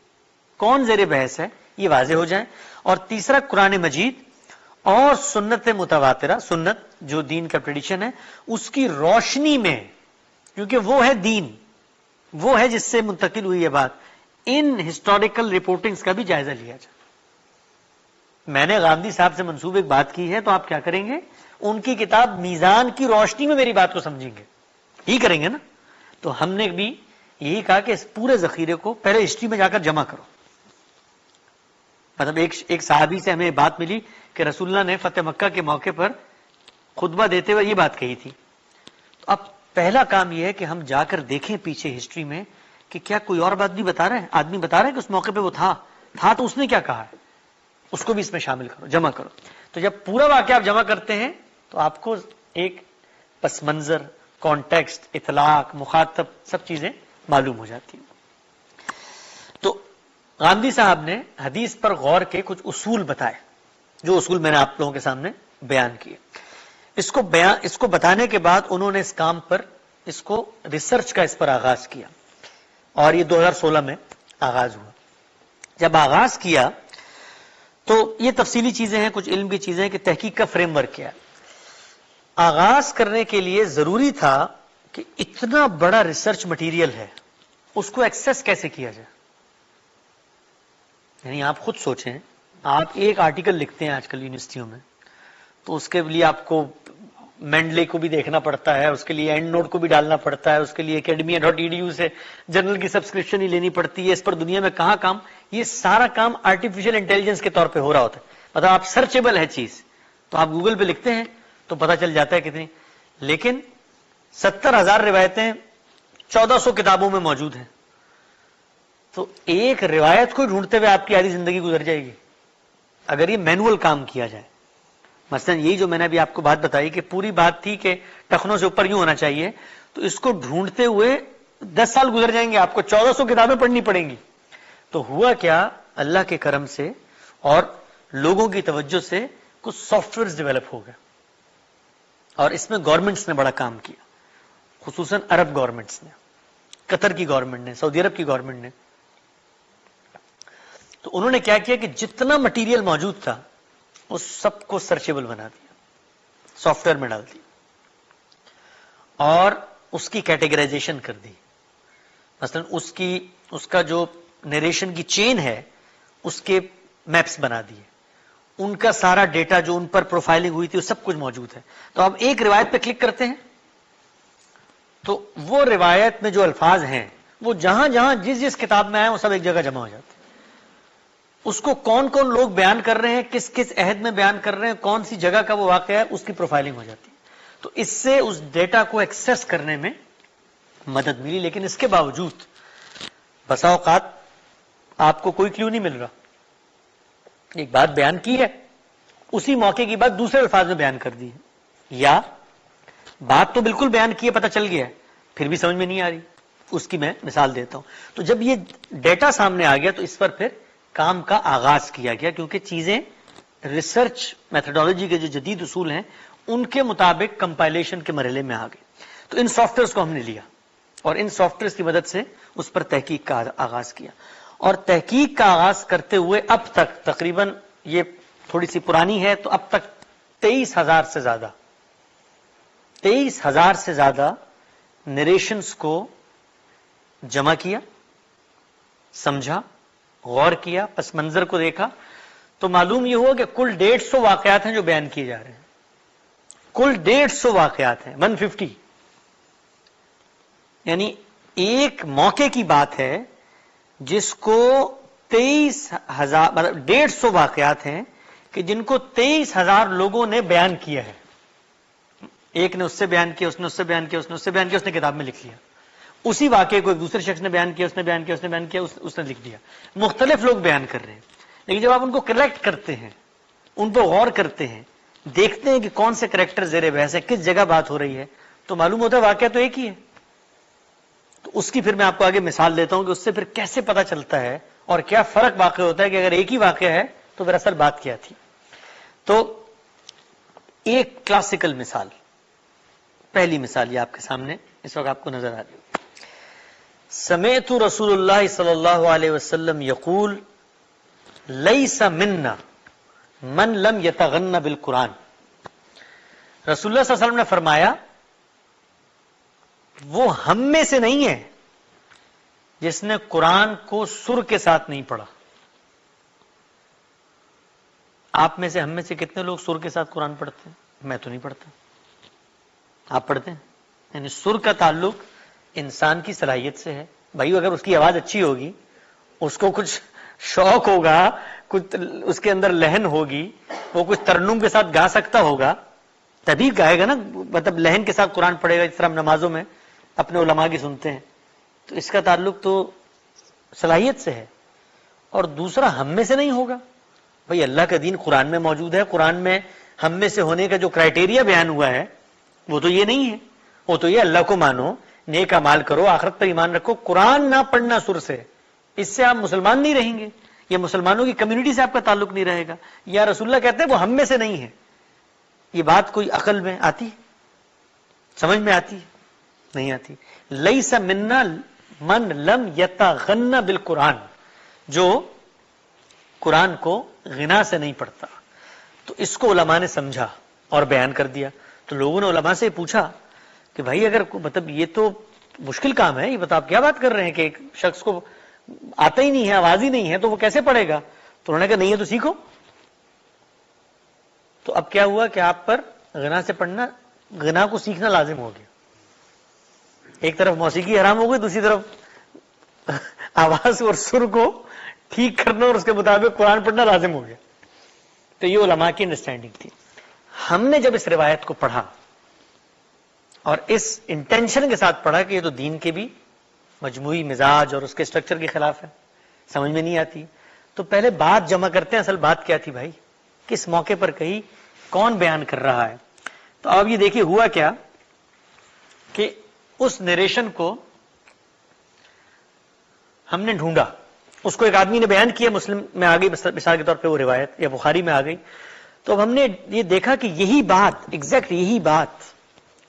کون زیر بحث ہے، یہ واضح ہو جائیں۔ اور تیسرا، قرآن مجید اور سنت متواترہ، سنت جو دین کا ٹریڈیشن ہے، اس کی روشنی میں، کیونکہ وہ ہے دین، وہ ہے جس سے منتقل ہوئی ہے بات، ان ہسٹوریکل رپورٹنگز کا بھی جائزہ لیا جائے۔ میں نے غامدی صاحب سے منسوب ایک بات کی ہے تو آپ کیا کریں گے؟ ان کی کتاب میزان کی روشنی میں میری بات کو سمجھیں گے، یہی کریں گے نا۔ تو ہم نے بھی یہی کہا کہ اس پورے ذخیرے کو پہلے ہسٹری میں جا کر جمع کرو۔ مطلب ایک صحابی سے ہمیں بات ملی کہ رسول اللہ نے فتح مکہ کے موقع پر خطبہ دیتے ہوئے یہ بات کہی تھی۔ تو اب پہلا کام یہ ہے کہ ہم جا کر دیکھیں پیچھے ہسٹری میں کہ کیا کوئی اور بات بھی بتا رہے ہیں، آدمی بتا رہے ہیں کہ اس موقع پہ وہ تھا تو اس نے کیا کہا ہے، اس کو بھی اس میں شامل کرو، جمع کرو۔ تو جب پورا واقعہ آپ جمع کرتے ہیں تو آپ کو ایک پس منظر، کانٹیکسٹ، اطلاق، مخاطب، سب چیزیں معلوم ہو جاتی ہیں۔ تو غامدی صاحب نے حدیث پر غور کے کچھ اصول بتائے، جو اصول میں نے آپ لوگوں کے سامنے بیان کیے۔ اس کو بتانے کے بعد انہوں نے اس کام پر، اس کو ریسرچ کا اس پر آغاز کیا، اور یہ 2016 میں آغاز ہوا۔ جب آغاز کیا تو یہ تفصیلی چیزیں ہیں، کچھ علم کی چیزیں ہیں کہ تحقیق کا فریم ورک کیا ہے۔ آغاز کرنے کے لیے ضروری تھا کہ اتنا بڑا ریسرچ مٹیریل ہے، اس کو ایکسس کیسے کیا جائے۔ یعنی آپ خود سوچیں، آپ ایک آرٹیکل لکھتے ہیں آج کل یونیورسٹیوں میں، تو اس کے لیے آپ کو مینڈلے کو بھی دیکھنا پڑتا ہے، اس کے لیے اینڈ نوٹ کو بھی ڈالنا پڑتا ہے، اس کے لیے academia.edu سے جرنل کی سبسکرپشن ہی لینی پڑتی ہے، اس پر دنیا میں کہاں کام، یہ سارا کام آرٹیفیشل انٹیلیجنس کے طور پہ ہو رہا ہوتا ہے۔ مطلب آپ سرچیبل ہے چیز، تو آپ گوگل پہ لکھتے ہیں تو پتہ چل جاتا ہے کتنی، لیکن 70,000 روایتیں 1400 کتابوں میں موجود ہیں. تو ایک روایت کو ڈھونڈتے ہوئے آپ کی آدھی زندگی گزر جائے گی اگر یہ مینول کام کیا جائے. مثلا یہی جو میں نے ابھی آپ کو بات بتائی کہ پوری بات تھی کہ ٹخنوں سے اوپر یوں ہونا چاہیے, تو اس کو ڈھونڈتے ہوئے 10 سال گزر جائیں گے, آپ کو 1400 کتابیں پڑھنی پڑیں گی. تو ہوا کیا, اللہ کے کرم سے اور لوگوں کی توجہ سے کچھ سافٹ ویئر ڈیولپ ہو گئے, اور اس میں گورنمنٹس نے بڑا کام کیا, خصوصاً عرب گورنمنٹس نے, قطر کی گورنمنٹ نے, سعودی عرب کی گورنمنٹ نے. تو انہوں نے کیا کیا کہ جتنا مٹیریل موجود تھا اس سب کو سرچیبل بنا دیا, سافٹ ویئر میں ڈال دیا, اور اس کی کیٹیگرائزیشن کر دی. مثلا اس کا جو نریشن کی چین ہے اس کے میپس بنا دیے, ان کا سارا ڈیٹا جو ان پر پروفائلنگ ہوئی تھی وہ سب کچھ موجود ہے. تو آپ ایک روایت پہ کلک کرتے ہیں تو وہ روایت میں جو الفاظ ہیں وہ جہاں جہاں جس جس کتاب میں آئے وہ سب ایک جگہ جمع ہو جاتے ہیں. اس کو کون کون لوگ بیان کر رہے ہیں, کس کس عہد میں بیان کر رہے ہیں, کون سی جگہ کا وہ واقعہ ہے, اس کی پروفائلنگ ہو جاتی ہے. تو اس سے اس ڈیٹا کو ایکسس کرنے میں مدد ملی. لیکن اس کے باوجود بسا اوقات آپ کو کوئی کلیو نہیں مل رہا. ایک بات بیان کی ہے, اسی موقع کی بات دوسرے الفاظ میں بیان کر دی ہے, یا بات تو بالکل بیان کی ہے, پتہ چل گیا ہے, پھر بھی سمجھ میں نہیں آ رہی. اس کی میں مثال دیتا ہوں. تو جب یہ ڈیٹا سامنے آ گیا تو اس پر پھر کام کا آغاز کیا گیا, کیونکہ چیزیں ریسرچ میتھڈالوجی کے جو جدید اصول ہیں ان کے مطابق کمپائلیشن کے مرحلے میں آ گئے. تو ان سافٹ ویئرس کو ہم نے لیا اور ان سافٹ ویئرس کی مدد سے اس پر تحقیق کا آغاز کیا. اور تحقیق کا آغاز کرتے ہوئے اب تک تقریباً, یہ تھوڑی سی پرانی ہے, تو اب تک 23,000 سے زیادہ نریشنز کو جمع کیا, سمجھا, غور کیا, پس منظر کو دیکھا. تو معلوم یہ ہوا کہ کل 150 واقعات ہیں جو بیان کیے جا رہے ہیں. کل 150 واقعات ہیں, 150. یعنی ایک موقع کی بات ہے جس کو 23,000 مطلب 150 واقعات ہیں کہ جن کو 23,000 لوگوں نے بیان کیا ہے. ایک نے اس سے بیان کیا, اس نے اس سے بیان کیا, اس نے اس سے بیان کیا, اس نے کتاب میں لکھ لیا. اسی واقعے کو ایک دوسرے شخص نے بیان کیا, اس نے بیان کیا, اس نے بیان کیا, اس نے لکھ دیا. مختلف لوگ بیان کر رہے ہیں. لیکن جب آپ ان کو کلیکٹ کرتے ہیں, ان پہ غور کرتے ہیں, دیکھتے ہیں کہ کون سے کریکٹر زیر بحث ہے, کس جگہ بات ہو رہی ہے, تو معلوم ہوتا ہے واقعہ تو ایک ہی ہے. تو اس کی پھر میں آپ کو آگے مثال دیتا ہوں کہ اس سے پھر کیسے پتا چلتا ہے اور کیا فرق واقع ہوتا ہے کہ اگر ایک ہی واقعہ ہے تو پھر اصل بات کیا تھی. تو ایک کلاسیکل مثال, پہلی مثال یہ آپ کے سامنے اس وقت آپ کو نظر آ رہی ہے. سمعت رسول اللہ صلی اللہ علیہ وسلم یقول لیس منا من لم یتغن بالقرآن. رسول اللہ صلی اللہ علیہ وسلم نے فرمایا وہ ہم میں سے نہیں ہے جس نے قرآن کو سر کے ساتھ نہیں پڑھا. آپ میں سے, ہم میں سے کتنے لوگ سر کے ساتھ قرآن پڑھتے ہیں؟ میں تو نہیں پڑھتا. آپ پڑھتے ہیں؟ یعنی سر کا تعلق انسان کی صلاحیت سے ہے. بھائی اگر اس کی آواز اچھی ہوگی, اس کو کچھ شوق ہوگا, کچھ اس کے اندر لہن ہوگی, وہ کچھ ترنم کے ساتھ گا سکتا ہوگا, تبھی گائے گا نا. مطلب لہن کے ساتھ قرآن پڑھے گا, جس طرح ہم نمازوں میں اپنے علماء کی سنتے ہیں. تو اس کا تعلق تو صلاحیت سے ہے. اور دوسرا ہم میں سے نہیں ہوگا. بھائی اللہ کا دین قرآن میں موجود ہے, قرآن میں ہم میں سے ہونے کا جو کرائٹیریا بیان ہوا ہے وہ تو یہ نہیں ہے. وہ تو یہ اللہ کو مانو, نیک اعمال کرو, آخرت پر ایمان رکھو. قرآن نہ پڑھنا سر سے, اس سے آپ مسلمان نہیں رہیں گے, یہ مسلمانوں کی کمیونٹی سے آپ کا تعلق نہیں رہے گا. یا رسول اللہ کہتے ہیں وہ ہم میں سے نہیں ہے. یہ بات کوئی عقل میں آتی, سمجھ میں آتی؟ نہیں آتی. لیس منا من لم یتغن بالقرآن, جو قرآن کو غنا سے نہیں پڑھتا. تو اس کو علماء نے سمجھا اور بیان کر دیا. تو لوگوں نے علماء سے پوچھا کہ بھائی اگر مطلب یہ تو مشکل کام ہے, یہ بتا آپ کیا بات کر رہے ہیں کہ ایک شخص کو آتا ہی نہیں ہے, آواز ہی نہیں ہے, تو وہ کیسے پڑھے گا؟ تو انہوں نے کہا نہیں ہے تو سیکھو. تو اب کیا ہوا کہ آپ پر غنا سے پڑھنا, غنا کو سیکھنا لازم ہو گیا. ایک طرف موسیقی حرام ہو گئی, دوسری طرف آواز اور سر کو ٹھیک کرنا اور اس کے مطابق قرآن پڑھنا لازم ہو گیا. تو یہ علماء کی انڈرسٹینڈنگ تھی. ہم نے جب اس روایت کو پڑھا اور اس انٹینشن کے ساتھ پڑھا کہ یہ تو دین کے بھی مجموعی مزاج اور اس کے اسٹرکچر کے خلاف ہے، سمجھ میں نہیں آتی. تو پہلے بات جمع کرتے ہیں، اصل بات کیا تھی بھائی، کس موقع پر کہی، کون بیان کر رہا ہے. تو اب یہ دیکھیے ہوا کیا کہ اس نریشن کو ہم نے ڈھونڈا، اس کو ایک آدمی نے بیان کیا، مسلم میں آ گئی مثال کے طور پہ وہ روایت، یا بخاری میں آ گئی. تو اب ہم نے یہ دیکھا کہ یہی بات، ایگزیکٹ یہی بات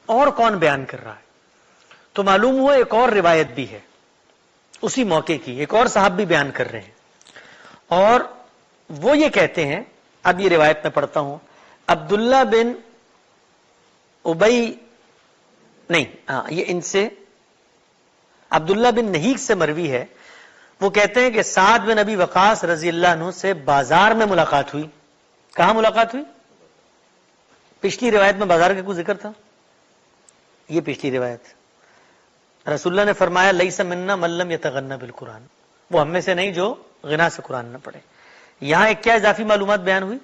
اور کون بیان کر رہا ہے. تو معلوم ہوا ایک اور روایت بھی ہے اسی موقع کی، ایک اور صاحب بھی بیان کر رہے ہیں، اور وہ یہ کہتے ہیں، اب یہ روایت میں پڑھتا ہوں، عبداللہ بن ابئی، نہیں یہ ان سے عبداللہ بن نہیک سے مروی ہے. وہ کہتے ہیں کہ سعد بن ابی وقاص رضی اللہ عنہ سے بازار میں ملاقات ہوئی. کہاں ملاقات ہوئی؟ پچھلی روایت میں بازار کا کوئی ذکر تھا، یہ پچھلی روایت. رسول اللہ نے فرمایا لیس منا من لم یتغنى بالقرآن، وہ ہم میں سے نہیں جو غنا سے قرآن نہ پڑھے. یہاں ایک کیا اضافی معلومات بیان ہوئی؟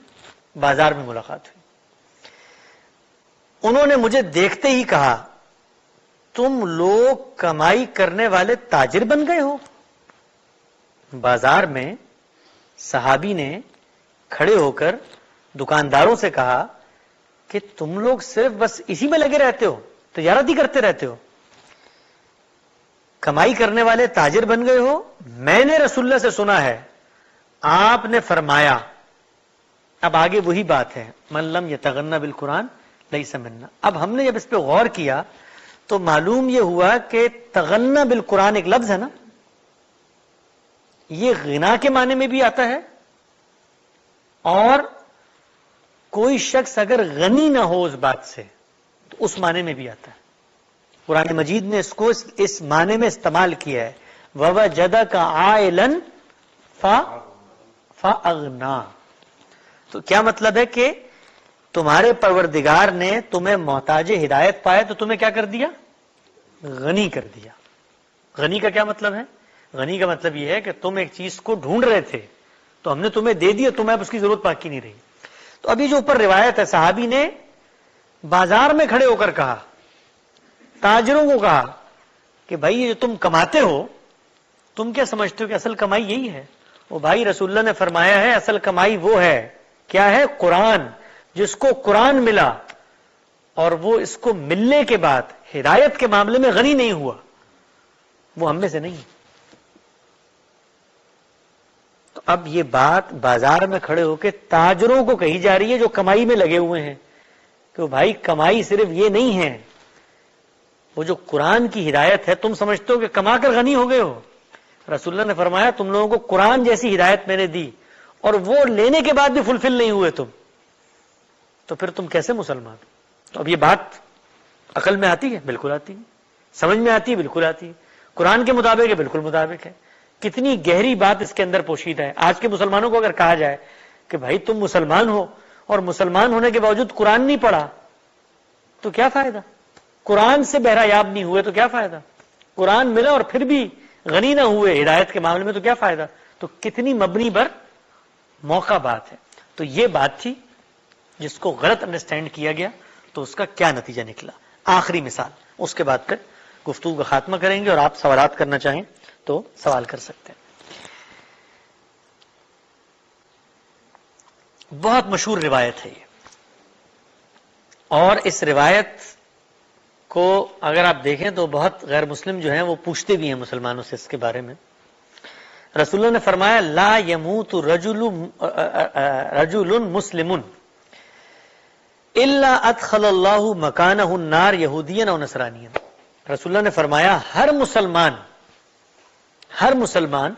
بازار میں ملاقات ہوئی. انہوں نے مجھے دیکھتے ہی کہا تم لوگ کمائی کرنے والے تاجر بن گئے ہو. بازار میں صحابی نے کھڑے ہو کر دکانداروں سے کہا کہ تم لوگ صرف بس اسی میں لگے رہتے ہو، تجارت ہی کرتے رہتے ہو، کمائی کرنے والے تاجر بن گئے ہو. میں نے رسول اللہ سے سنا ہے، آپ نے فرمایا، اب آگے وہی بات ہے، من لم یتغنى بالقرآن لیس منا. اب ہم نے جب اس پہ غور کیا تو معلوم یہ ہوا کہ تغنى بالقرآن ایک لفظ ہے نا، یہ غنا کے معنی میں بھی آتا ہے، اور کوئی شخص اگر غنی نہ ہو اس بات سے تو اس معنی میں بھی آتا ہے. قرآن مجید نے اس کو اس معنی میں استعمال کیا ہے، وَوَجَدَكَ عَائِلًا فَأَغْنَا. تو کیا مطلب ہے کہ تمہارے پروردگار نے تمہیں محتاج ہدایت پائے تو تمہیں کیا کر دیا؟ غنی کر دیا. غنی کا کیا مطلب ہے؟ غنی کا مطلب یہ ہے کہ تم ایک چیز کو ڈھونڈ رہے تھے تو ہم نے تمہیں دے دیا، تمہیں اب اس کی ضرورت باقی نہیں رہی. تو ابھی جو اوپر روایت ہے، صحابی نے بازار میں کھڑے ہو کر کہا، تاجروں کو کہا کہ بھائی یہ جو تم کماتے ہو، تم کیا سمجھتے ہو کہ اصل کمائی یہی ہے؟ وہ بھائی رسول اللہ نے فرمایا ہے اصل کمائی وہ ہے، کیا ہے؟ قرآن. جس کو قرآن ملا اور وہ اس کو ملنے کے بعد ہدایت کے معاملے میں غنی نہیں ہوا، وہ ہم میں سے نہیں. تو اب یہ بات بازار میں کھڑے ہو کے تاجروں کو کہی جا رہی ہے جو کمائی میں لگے ہوئے ہیں کہ بھائی کمائی صرف یہ نہیں ہے، وہ جو قرآن کی ہدایت ہے، تم سمجھتے ہو کہ کما کر غنی ہو گئے ہو. رسول اللہ نے فرمایا تم لوگوں کو قرآن جیسی ہدایت میں نے دی اور وہ لینے کے بعد بھی فلفل نہیں ہوئے تم، تو پھر تم کیسے مسلمان؟ تو اب یہ بات عقل میں آتی ہے؟ بالکل آتی ہے. سمجھ میں آتی ہے؟ بالکل آتی ہے. قرآن کے مطابق ہے؟ بالکل مطابق ہے. کتنی گہری بات اس کے اندر پوشیدہ ہے. آج کے مسلمانوں کو اگر کہا جائے کہ بھائی تم مسلمان ہو اور مسلمان ہونے کے باوجود قرآن نہیں پڑھا تو کیا فائدہ؟ قرآن سے بہرایاب نہیں ہوئے تو کیا فائدہ؟ قرآن ملا اور پھر بھی غنی نہ ہوئے ہدایت کے معاملے میں تو کیا فائدہ؟ تو کتنی مبنی پر موقع بات ہے. تو یہ بات تھی جس کو غلط انڈرسٹینڈ کیا گیا، تو اس کا کیا نتیجہ نکلا. آخری مثال، اس کے بعد پھر گفتگو کا خاتمہ کریں گے اور آپ سوالات کرنا چاہیں تو سوال کر سکتے ہیں. بہت مشہور روایت ہے یہ، اور اس روایت کو اگر آپ دیکھیں تو بہت غیر مسلم جو ہیں وہ پوچھتے بھی ہیں مسلمانوں سے اس کے بارے میں. رسول اللہ نے فرمایا لا يموت رجل مسلم الا ادخل اللہ مکانہ النار یہودیا او نصرانیا. رسول اللہ نے فرمایا ہر مسلمان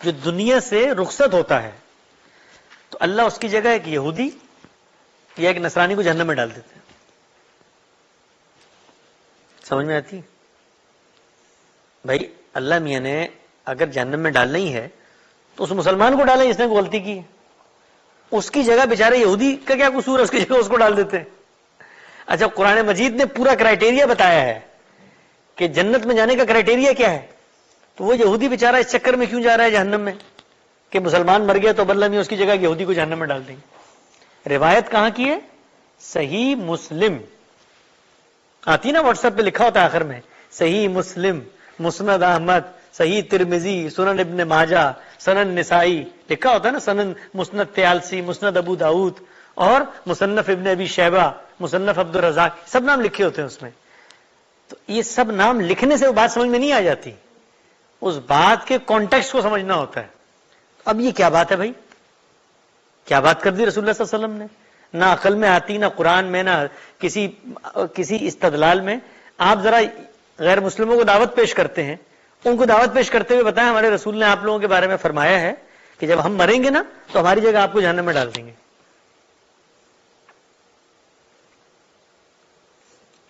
جو دنیا سے رخصت ہوتا ہے تو اللہ اس کی جگہ ایک یہودی یا ایک نصرانی کو جہنم میں ڈال دیتے ہیں. سمجھ میں آتی؟ بھائی اللہ میاں نے اگر جہنم میں ڈالنا ہی ہے تو اس مسلمان کو ڈالیں جس نے غلطی کی ہے، اس کی جگہ بیچارے یہودی کا کیا قصور ہے، اس کی جگہ اس کو ڈال دیتے ہیں. اچھا قرآن مجید نے پورا کرائٹیریا بتایا ہے کہ جنت میں جانے کا کرائٹیریا کیا ہے، تو وہ یہودی بیچارہ اس چکر میں کیوں جا رہا ہے جہنم میں کہ مسلمان مر گیا تو اللہ میں اس کی جگہ یہودی کو جہنم میں ڈال دیں گے. روایت کہاں کی ہے؟ صحیح مسلم. آتی نا واٹس ایپ پہ لکھا ہوتا ہے آخر میں صحیح مسلم، مسند احمد، صحیح ترمذی، سنن ابن ماجہ، سنن نسائی، لکھا ہوتا ہے نا سنن مسند طیالسی، مسند ابو داؤد اور مصنف ابن ابی شیبہ، مصنف عبد الرزاق، سب نام لکھے ہوتے ہیں اس میں. تو یہ سب نام لکھنے سے وہ بات سمجھ میں نہیں آ جاتی، اس بات کے کانٹیکسٹ کو سمجھنا ہوتا ہے. اب یہ کیا بات ہے بھائی، کیا بات کر دی رسول اللہ صلی اللہ علیہ وسلم نے؟ نہ عقل میں آتی، نہ قرآن میں، نہ کسی استدلال میں. آپ ذرا غیر مسلموں کو دعوت پیش کرتے ہیں، ان کو دعوت پیش کرتے ہوئے بتائیں ہمارے رسول نے آپ لوگوں کے بارے میں فرمایا ہے کہ جب ہم مریں گے نا تو ہماری جگہ آپ کو جہنم میں ڈال دیں گے.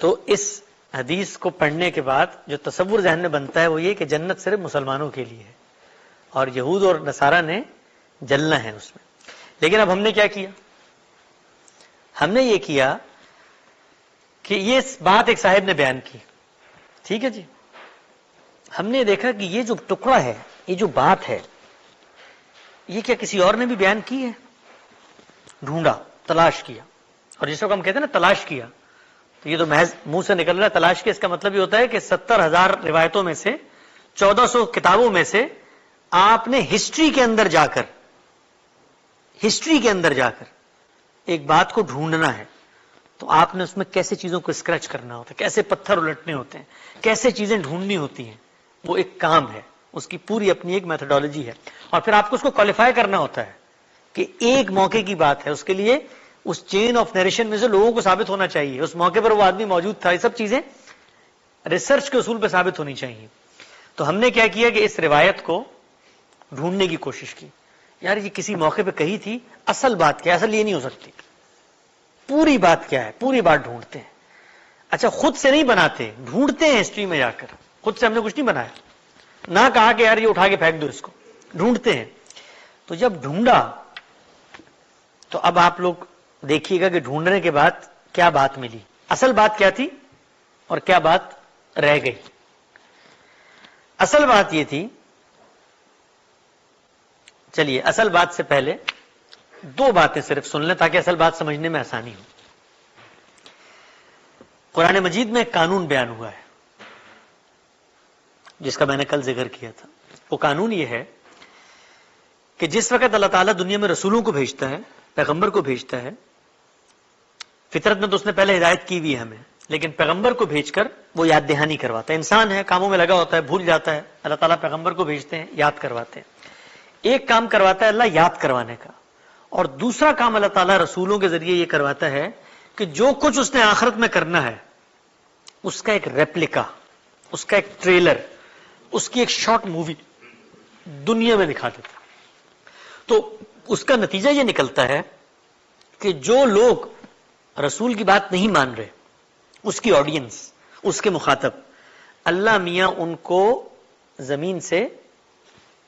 تو اس حدیث کو پڑھنے کے بعد جو تصور ذہن میں بنتا ہے وہ یہ کہ جنت صرف مسلمانوں کے لیے ہے اور یہود اور نصارہ نے جلنا ہے اس میں. لیکن اب ہم نے کیا کیا؟ ہم نے یہ کیا کہ یہ بات ایک صاحب نے بیان کی، ٹھیک ہے جی. ہم نے دیکھا کہ یہ جو ٹکڑا ہے، یہ جو بات ہے، یہ کیا کسی اور نے بھی بیان کی ہے؟ ڈھونڈا، تلاش کیا. اور جس کو ہم کہتے ہیں نا تلاش کیا، تو یہ تو محض منہ سے نکل رہا ہے تلاش کیا. اس کا مطلب یہ ہوتا ہے کہ 70,000 روایتوں میں سے 1400 کتابوں میں سے آپ نے ہسٹری کے اندر جا کر ایک بات کو ڈھونڈنا ہے. تو آپ نے اس میں کیسے چیزوں کو اسکریچ کرنا ہوتا ہے، کیسے پتھر الٹنے ہوتے ہیں، کیسے چیزیں ڈھونڈنی ہوتی ہیں، وہ ایک کام ہے، اس کی پوری اپنی ایک میتھڈالوجی ہے. اور پھر آپ کو اس کو کوالیفائی کرنا ہوتا ہے کہ ایک موقع کی بات ہے، اس کے لیے اس چین آف نیریشن میں سے لوگوں کو ثابت ہونا چاہیے اس موقع پر وہ آدمی موجود تھا. یہ سب چیزیں ریسرچ کے اصول پہ ثابت ہونی چاہیے. تو ہم نے کیا کیا کہ اس روایت کو ڈھونڈنے کی کوشش کی. یار یہ کسی موقع پہ کہی تھی، اصل بات کیا ہے؟ اصل یہ نہیں ہو سکتی، پوری بات کیا ہے؟ پوری بات ڈھونڈتے ہیں. اچھا خود سے نہیں بناتے، ڈھونڈتے ہیں ہسٹری میں جا کر. خود سے ہم نے کچھ نہیں بنایا، نہ کہا کہ یار یہ اٹھا کے پھینک دو اس کو، ڈھونڈتے ہیں. تو جب ڈھونڈا تو اب آپ لوگ دیکھیے گا کہ ڈھونڈنے کے بعد کیا بات ملی، اصل بات کیا تھی اور کیا بات رہ گئی. اصل بات یہ تھی، چلیے اصل بات سے پہلے دو باتیں صرف سن لیں تاکہ اصل بات سمجھنے میں آسانی ہو. قرآن مجید میں ایک قانون بیان ہوا ہے جس کا میں نے کل ذکر کیا تھا. وہ قانون یہ ہے کہ جس وقت اللہ تعالیٰ دنیا میں رسولوں کو بھیجتا ہے، پیغمبر کو بھیجتا ہے، فطرت میں تو اس نے پہلے ہدایت کی ہوئی ہے ہمیں، لیکن پیغمبر کو بھیج کر وہ یاد دہانی کرواتا ہے. انسان ہے، کاموں میں لگا ہوتا ہے، بھول جاتا ہے. اللہ تعالیٰ پیغمبر کو بھیجتے ہیں، یاد کرواتے ہیں. ایک کام کرواتا ہے اللہ یاد کروانے کا، اور دوسرا کام اللہ تعالیٰ رسولوں کے ذریعے یہ کرواتا ہے کہ جو کچھ اس نے آخرت میں کرنا ہے اس کا ایک ریپلیکا، اس کا ایک ٹریلر، اس کی ایک شارٹ مووی دنیا میں دکھا دیتا. تو اس کا نتیجہ یہ نکلتا ہے کہ جو لوگ رسول کی بات نہیں مان رہے، اس کی آڈینس، اس کے مخاطب، اللہ میاں ان کو زمین سے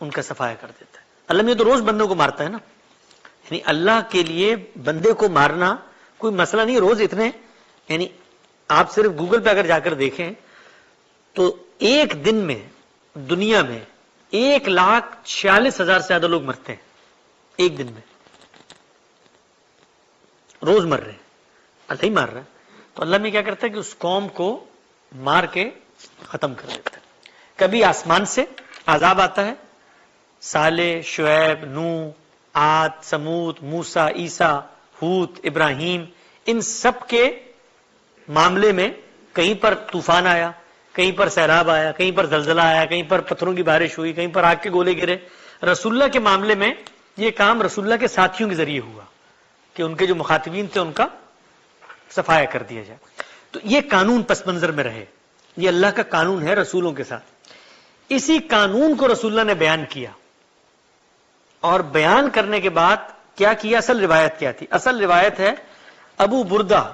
ان کا صفایا کر دیتا ہے. اللہ میاں تو روز بندوں کو مارتا ہے نا، یعنی اللہ کے لیے بندے کو مارنا کوئی مسئلہ نہیں. روز اتنے، یعنی آپ صرف گوگل پہ اگر جا کر دیکھیں تو ایک دن میں دنیا میں 1,46,000 سے زیادہ لوگ مرتے ہیں ایک دن میں، روز مر رہے ہیں. اللہ ہی مار رہا ہے. تو اللہ میں کیا کرتا ہے کہ اس قوم کو مار کے ختم کر دیتا ہے. کبھی آسمان سے عذاب آتا ہے، صالح، شعیب، نوح، عاد، سمود، موسیٰ، عیسیٰ، ہود، ابراہیم، ان سب کے معاملے میں کہیں پر طوفان آیا، کہیں پر سیلاب آیا، کہیں پر زلزلہ آیا، کہیں پر پتھروں کی بارش ہوئی، کہیں پر آگ کے گولے گرے. رسول اللہ کے معاملے میں یہ کام رسول اللہ کے ساتھیوں کے ذریعے ہوا کہ ان کے جو مخاطبین تھے ان کا صفایا کر دیا جائے. تو یہ قانون پس منظر میں رہے، یہ اللہ کا قانون ہے رسولوں کے ساتھ. اسی قانون کو رسول اللہ نے بیان کیا، اور بیان کرنے کے بعد کیا کیا؟ اصل روایت کیا تھی؟ اصل روایت ہے ابو بردہ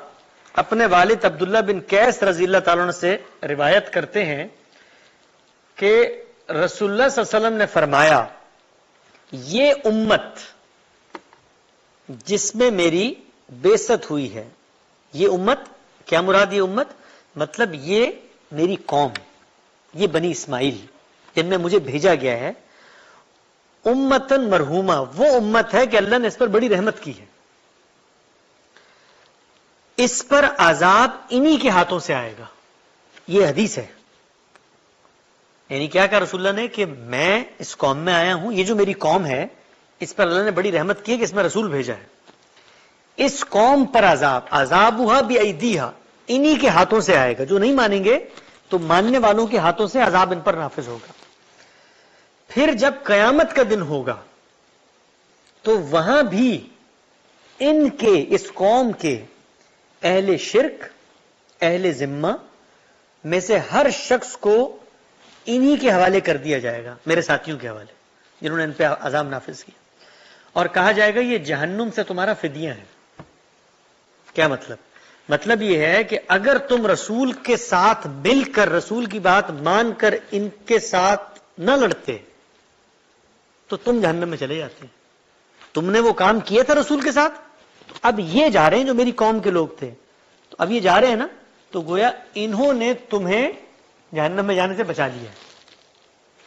اپنے والد عبداللہ بن قیس رضی اللہ تعالیٰ عنہ سے روایت کرتے ہیں کہ رسول اللہ صلی اللہ علیہ وسلم نے فرمایا، یہ امت جس میں میری بعثت ہوئی ہے، یہ امت، کیا مراد؟ یہ امت مطلب یہ میری قوم، یہ بنی اسماعیل جن میں مجھے بھیجا گیا ہے، امتن مرحومہ، وہ امت ہے کہ اللہ نے اس پر بڑی رحمت کی ہے. اس پر عذاب انہی کے ہاتھوں سے آئے گا. یہ حدیث ہے. یعنی کیا کہا رسول اللہ نے کہ میں اس قوم میں آیا ہوں, یہ جو میری قوم ہے اس پر اللہ نے بڑی رحمت کی کہ اس میں رسول بھیجا ہے. اس قوم پر عذابھا بایدیھا, انہی کے ہاتھوں سے آئے گا. جو نہیں مانیں گے تو ماننے والوں کے ہاتھوں سے عذاب ان پر نافذ ہوگا. پھر جب قیامت کا دن ہوگا تو وہاں بھی ان کے, اس قوم کے اہل شرک, اہل ذمہ میں سے ہر شخص کو انہی کے حوالے کر دیا جائے گا, میرے ساتھیوں کے حوالے جنہوں نے ان پہ عذاب نافذ کیا, اور کہا جائے گا یہ جہنم سے تمہارا فدیہ ہے. کیا مطلب؟ مطلب یہ ہے کہ اگر تم رسول کے ساتھ مل کر, رسول کی بات مان کر ان کے ساتھ نہ لڑتے تو تم جہنم میں چلے جاتے. تم نے وہ کام کیا تھا رسول کے ساتھ, اب یہ جا رہے ہیں جو میری قوم کے لوگ تھے, تو اب یہ جا رہے ہیں نا, تو گویا انہوں نے تمہیں جہنم میں جانے سے بچا لیا.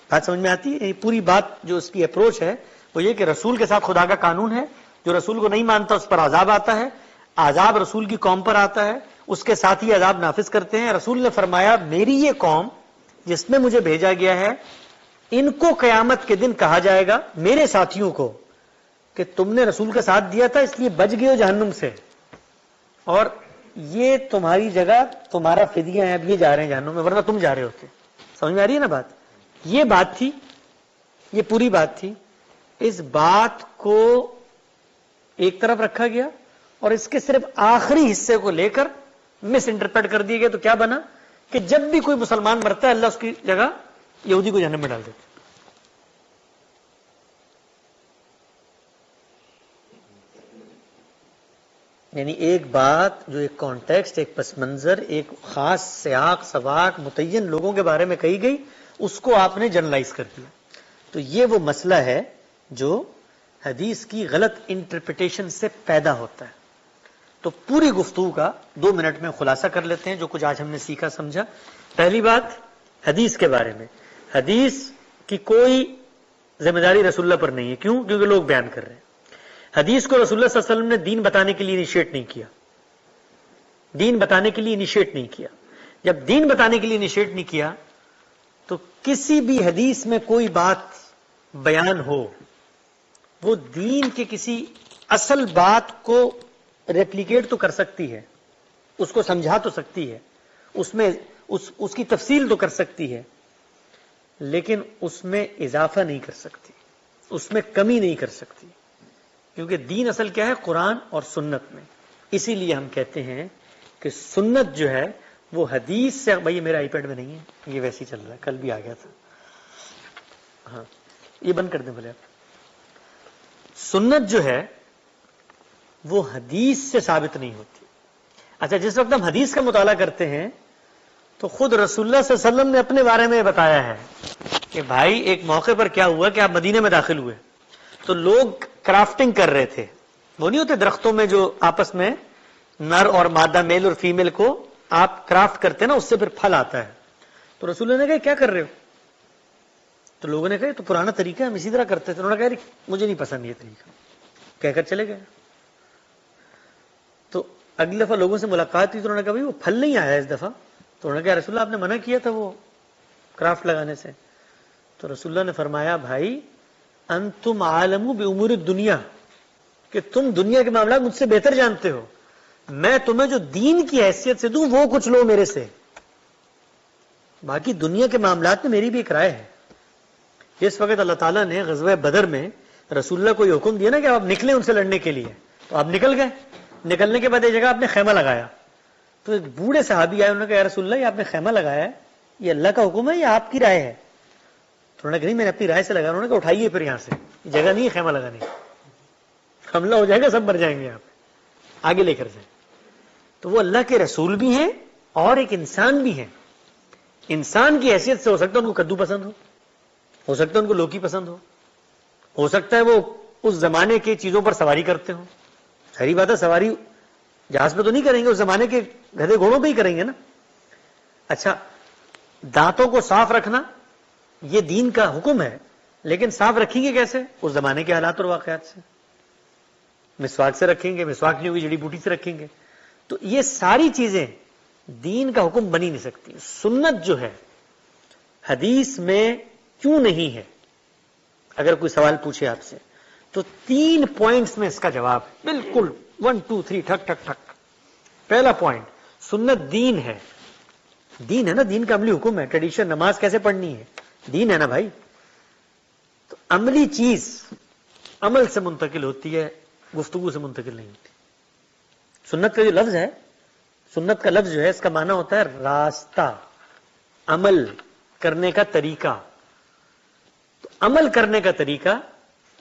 بات سمجھ میں آتی ہے؟ یہ پوری بات جو اس کی اپروچ ہے وہ یہ کہ رسول کے ساتھ خدا کا قانون ہے, جو رسول کو نہیں مانتا اس پر عذاب آتا ہے, عذاب رسول کی قوم پر آتا ہے, اس کے ساتھ ہی عذاب نافذ کرتے ہیں. رسول نے فرمایا میری یہ قوم جس میں مجھے بھیجا گیا ہے, ان کو قیامت کے دن کہا جائے گا, میرے ساتھیوں کو, کہ تم نے رسول کا ساتھ دیا تھا اس لیے بچ گئے ہو جہنم سے, اور یہ تمہاری جگہ, تمہارا فدیہ ہے, اب یہ جا رہے ہیں جہنم میں, ورنہ تم جا رہے ہوتے. سمجھ میں آ رہی ہے نا بات؟ یہ بات تھی, یہ پوری بات تھی. اس بات کو ایک طرف رکھا گیا اور اس کے صرف آخری حصے کو لے کر مس انٹرپریٹ کر دیا گیا. تو کیا بنا کہ جب بھی کوئی مسلمان مرتا ہے اللہ اس کی جگہ یہودی کو جہنم میں ڈال دیتا. یعنی ایک بات جو ایک کانٹیکسٹ, ایک پس منظر, ایک خاص سیاق سباق متعین لوگوں کے بارے میں کہی گئی, اس کو آپ نے جنرلائز کر دیا. تو یہ وہ مسئلہ ہے جو حدیث کی غلط انٹرپریٹیشن سے پیدا ہوتا ہے. تو پوری گفتگو کا 2 منٹ میں خلاصہ کر لیتے ہیں جو کچھ آج ہم نے سیکھا سمجھا. پہلی بات حدیث کے بارے میں, حدیث کی کوئی ذمہ داری رسول اللہ پر نہیں ہے. کیوں؟ کیونکہ لوگ بیان کر رہے ہیں. حدیث کو رسول اللہ صلی اللہ علیہ وسلم نے دین بتانے کے لیے انیشیٹ نہیں کیا, دین بتانے کے لیے انیشیٹ نہیں کیا. جب دین بتانے کے لیے انیشیٹ نہیں کیا تو کسی بھی حدیث میں کوئی بات بیان ہو, وہ دین کے کسی اصل بات کو ریپلیکیٹ تو کر سکتی ہے, اس کو سمجھا تو سکتی ہے, اس میں اس کی تفصیل تو کر سکتی ہے, لیکن اس میں اضافہ نہیں کر سکتی, اس میں کمی نہیں کر سکتی. کیونکہ دین اصل کیا ہے؟ قرآن اور سنت میں. اسی لیے ہم کہتے ہیں کہ سنت جو ہے وہ حدیث سے, بھائی میرے آئی پیڈ میں نہیں ہے, یہ ویسے ہی چل رہا ہے, کل بھی آ گیا تھا. ہاں یہ بند کر دیں بھلے آپ. سنت جو ہے وہ حدیث سے ثابت نہیں ہوتی. اچھا, جس وقت ہم حدیث کا مطالعہ کرتے ہیں تو خود رسول اللہ صلی اللہ علیہ وسلم نے اپنے بارے میں بتایا ہے کہ بھائی ایک موقع پر کیا ہوا کہ آپ مدینے میں داخل ہوئے تو لوگ کرافٹنگ کر رہے تھے. وہ نہیں ہوتے درختوں میں جو آپس میں نر اور مادہ, میل اور فیمیل کو آپ کرافٹ کرتے نا, اس سے پھر پھل آتا ہے. تو رسول اللہ نے کہا کیا کر رہے ہو؟ تو لوگوں نے کہا تو پرانا طریقہ ہم اسی طرح کرتے تھے. انہوں نے کہا مجھے نہیں پسند یہ طریقہ, کہہ کر چلے گئے. تو اگلی دفعہ لوگوں سے ملاقات ہوئی تو انہوں نے کہا بھائی وہ پھل نہیں آیا اس دفعہ. تو انہوں نے کہا رسول اللہ آپ نے منع کیا تھا وہ کرافٹ لگانے سے. تو رسول اللہ نے فرمایا بھائی انتم عالم بامور الدنیا, کہ تم دنیا کے معاملات مجھ سے بہتر جانتے ہو, میں تمہیں جو دین کی حیثیت سے دوں وہ کچھ لو میرے سے, باقی دنیا کے معاملات میں میری بھی ایک رائے ہے. جس وقت اللہ تعالیٰ نے غزوہ بدر میں رسول اللہ کو یہ حکم دیا نا کہ آپ نکلیں ان سے لڑنے کے لیے, تو آپ نکل گئے. نکلنے کے بعد ایک جگہ آپ نے خیمہ لگایا, تو ایک بوڑھے صحابی آئے, انہوں نے کہا یا رسول اللہ یہ آپ نے خیمہ لگایا ہے, یہ اللہ کا حکم ہے یا آپ کی رائے ہے؟ تو انہوں نے کہا نہیں میں نے اپنی رائے سے لگا. انہوں نے کہا اٹھائیے پھر یہاں سے, جگہ نہیں ہے خیمہ لگانے, حملہ ہو جائے گا, سب مر جائیں گے, آپ آگے لے کر جائیں. تو وہ اللہ کے رسول بھی ہیں اور ایک انسان بھی ہیں. انسان کی حیثیت سے ہو سکتا ہے ان کو کدو پسند ہو سکتا ہے ان کو لوکی پسند ہو سکتا ہے وہ اس زمانے کی چیزوں پر سواری کرتے ہوں. ساری بات ہے, سواری جہاز پہ تو نہیں کریں گے, اس زمانے کے گدھے گھوڑوں پہ ہی کریں گے نا. اچھا, دانتوں کو صاف رکھنا یہ دین کا حکم ہے, لیکن صاف رکھیں گے کیسے؟ اس زمانے کے حالات اور واقعات سے. مسواک سے رکھیں گے, مسواک نہیں ہوگی جڑی بوٹی سے رکھیں گے. تو یہ ساری چیزیں دین کا حکم بنی نہیں سکتی. سنت جو ہے حدیث میں کیوں نہیں ہے؟ اگر کوئی سوال پوچھے آپ سے تو 3 پوائنٹس میں اس کا جواب ہے. بالکل 1 2 3 ٹھک ٹھک ٹھک. پہلا پوائنٹ، سنت دین ہے. دین ہے نا، دین کا عملی حکم ہے. ٹریڈیشن نماز کیسے پڑھنی ہے، دین ہے نا بھائی. تو عملی چیز عمل سے منتقل ہوتی ہے، گفتگو سے منتقل نہیں ہوتی. سنت کا جو لفظ ہے، سنت کا لفظ جو ہے اس کا معنی ہوتا ہے راستہ، عمل کرنے کا طریقہ. تو عمل کرنے کا طریقہ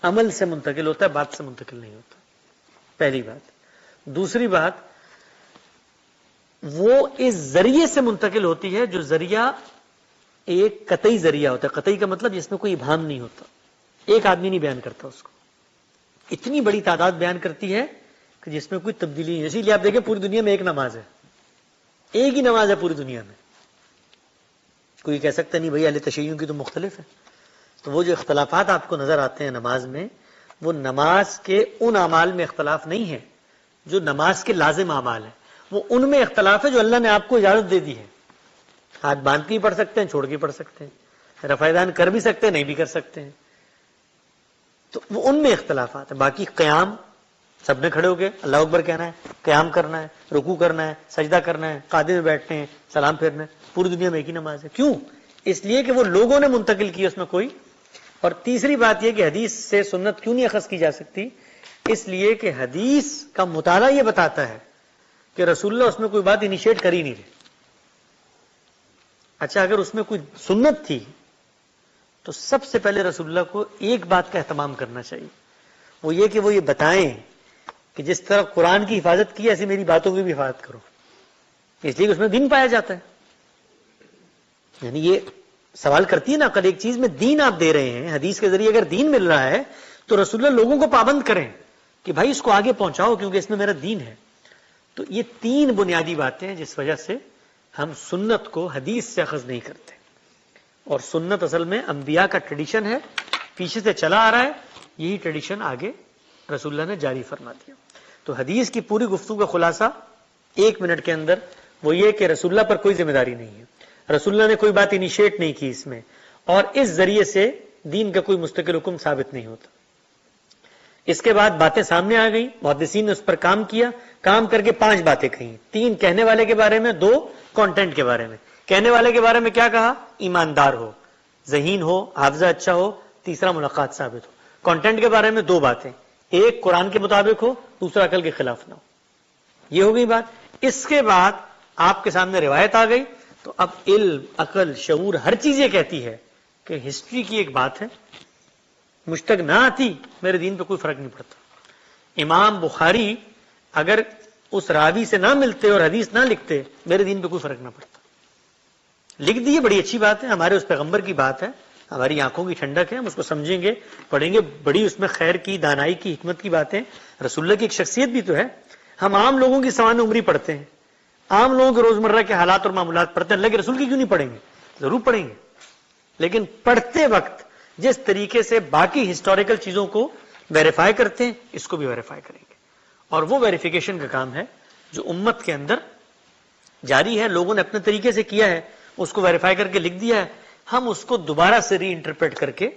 عمل سے منتقل ہوتا ہے، بات سے منتقل نہیں ہوتا. پہلی بات. دوسری بات، وہ اس ذریعے سے منتقل ہوتی ہے جو ذریعہ ایک قطعی ذریعہ ہوتا ہے. قطعی کا مطلب جس میں کوئی ابہام نہیں ہوتا. ایک آدمی نہیں بیان کرتا اس کو، اتنی بڑی تعداد بیان کرتی ہے کہ جس میں کوئی تبدیلی نہیں. اسی لیے آپ دیکھیں پوری دنیا میں ایک نماز ہے، ایک ہی نماز ہے پوری دنیا میں. کوئی کہہ سکتا نہیں بھائی اہل تشیع کی تو مختلف ہے. تو وہ جو اختلافات آپ کو نظر آتے ہیں نماز میں، وہ نماز کے ان اعمال میں اختلاف نہیں ہے جو نماز کے لازم اعمال ہیں. وہ ان میں اختلاف ہے جو اللہ نے آپ کو اجازت دے دی ہے. ہاتھ باندھ کے پڑھ سکتے ہیں، چھوڑ کے پڑھ سکتے ہیں، رفع دان کر بھی سکتے ہیں، نہیں بھی کر سکتے ہیں. تو وہ ان میں اختلافات ہیں. باقی قیام سب نے کھڑے ہو کے اللہ اکبر کہنا ہے، قیام کرنا ہے، رکوع کرنا ہے، سجدہ کرنا ہے، قاعدے میں بیٹھنے ہیں، سلام پھیرنا ہے. پوری دنیا میں ایک ہی نماز ہے. کیوں؟ اس لیے کہ وہ لوگوں نے منتقل کی اس میں کوئی. اور تیسری بات یہ کہ حدیث سے سنت کیوں نہیں اخذ کی جا سکتی؟ اس لیے کہ حدیث کا مطالعہ یہ بتاتا ہے کہ رسول اللہ اس میں کوئی بات انیشیٹ کر ہی نہیں رہے. اچھا، اگر اس میں کوئی سنت تھی تو سب سے پہلے رسول اللہ کو ایک بات کا اہتمام کرنا چاہیے، وہ یہ کہ وہ یہ بتائیں کہ جس طرح قرآن کی حفاظت کی ایسی میری باتوں کی بھی حفاظت کرو. اس لیے کہ اس میں دین پایا جاتا ہے. یعنی یہ سوال کرتی ہے نا عقل، ایک چیز میں دین آپ دے رہے ہیں، حدیث کے ذریعے اگر دین مل رہا ہے تو رسول اللہ لوگوں کو پابند کریں کہ بھائی اس کو آگے پہنچاؤ کیونکہ اس میں میرا دین ہے. تو یہ 3 بنیادی باتیں ہیں جس وجہ سے ہم سنت کو حدیث سے اخذ نہیں کرتے. اور سنت اصل میں انبیاء کا ٹریڈیشن ہے، پیچھے سے چلا آ رہا ہے، یہی ٹریڈیشن آگے رسول اللہ نے جاری فرما دیا. تو حدیث کی پوری گفتگو کا خلاصہ 1 منٹ کے اندر وہ یہ کہ رسول اللہ پر کوئی ذمہ داری نہیں ہے، رسول اللہ نے کوئی بات انیشیٹ نہیں کی اس میں، اور اس ذریعے سے دین کا کوئی مستقل حکم ثابت نہیں ہوتا. اس کے بعد باتیں سامنے آ گئی، محدثین نے اس پر کام کیا، کام کر کے 5 باتیں کہیں. 3 کہنے والے کے بارے میں، 2 کانٹینٹ کے بارے میں. کہنے والے کے بارے میں کیا کہا؟ ایماندار ہو، ذہین ہو، حافظہ اچھا ہو، تیسرا ملاقات ثابت ہو. کانٹینٹ کے بارے میں 2 باتیں، ایک قرآن کے مطابق ہو، دوسرا عقل کے خلاف نہ ہو. یہ ہو گئی بات. اس کے بعد آپ کے سامنے روایت آ گئی. تو اب علم، عقل، شعور، ہر چیز یہ کہتی ہے کہ ہسٹری کی ایک بات ہے، مجھ تک نہ آتی میرے دین پہ کوئی فرق نہیں پڑتا. امام بخاری اگر اس راوی سے نہ ملتے اور حدیث نہ لکھتے، میرے دین پہ کوئی فرق نہ پڑتا. لکھ دیے، بڑی اچھی بات ہے، ہمارے اس پیغمبر کی بات ہے، ہماری آنکھوں کی ٹھنڈک ہے، ہم اس کو سمجھیں گے، پڑھیں گے. بڑی اس میں خیر کی، دانائی کی، حکمت کی باتیں. رسول اللہ کی ایک شخصیت بھی تو ہے. ہم عام لوگوں کی سوانح عمری پڑھتے ہیں، عام لوگوں کے روزمرہ کے حالات اور معاملات پڑھتے ہیں، اللہ کے رسول کی کیوں نہیں پڑھیں گے؟ ضرور پڑھیں گے، لیکن پڑھتے وقت جس طریقے سے باقی ہسٹوریکل چیزوں کو ویریفائی کرتے ہیں، اس کو بھی ویریفائی کریں گے. اور وہ ویریفیکیشن کا کام ہے جو امت کے اندر جاری ہے، لوگوں نے اپنے طریقے سے کیا ہے، اس کو ویریفائی کر کے لکھ دیا ہے. ہم اس کو دوبارہ سے ری انٹرپریٹ کر کے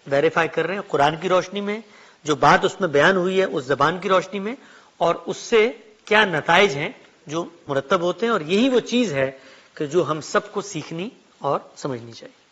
ویریفائی کر رہے ہیں قرآن کی روشنی میں، جو بات اس میں بیان ہوئی ہے اس زبان کی روشنی میں، اور اس سے کیا نتائج ہیں جو مرتب ہوتے ہیں. اور یہی وہ چیز ہے کہ جو ہم سب کو سیکھنی اور سمجھنی چاہیے.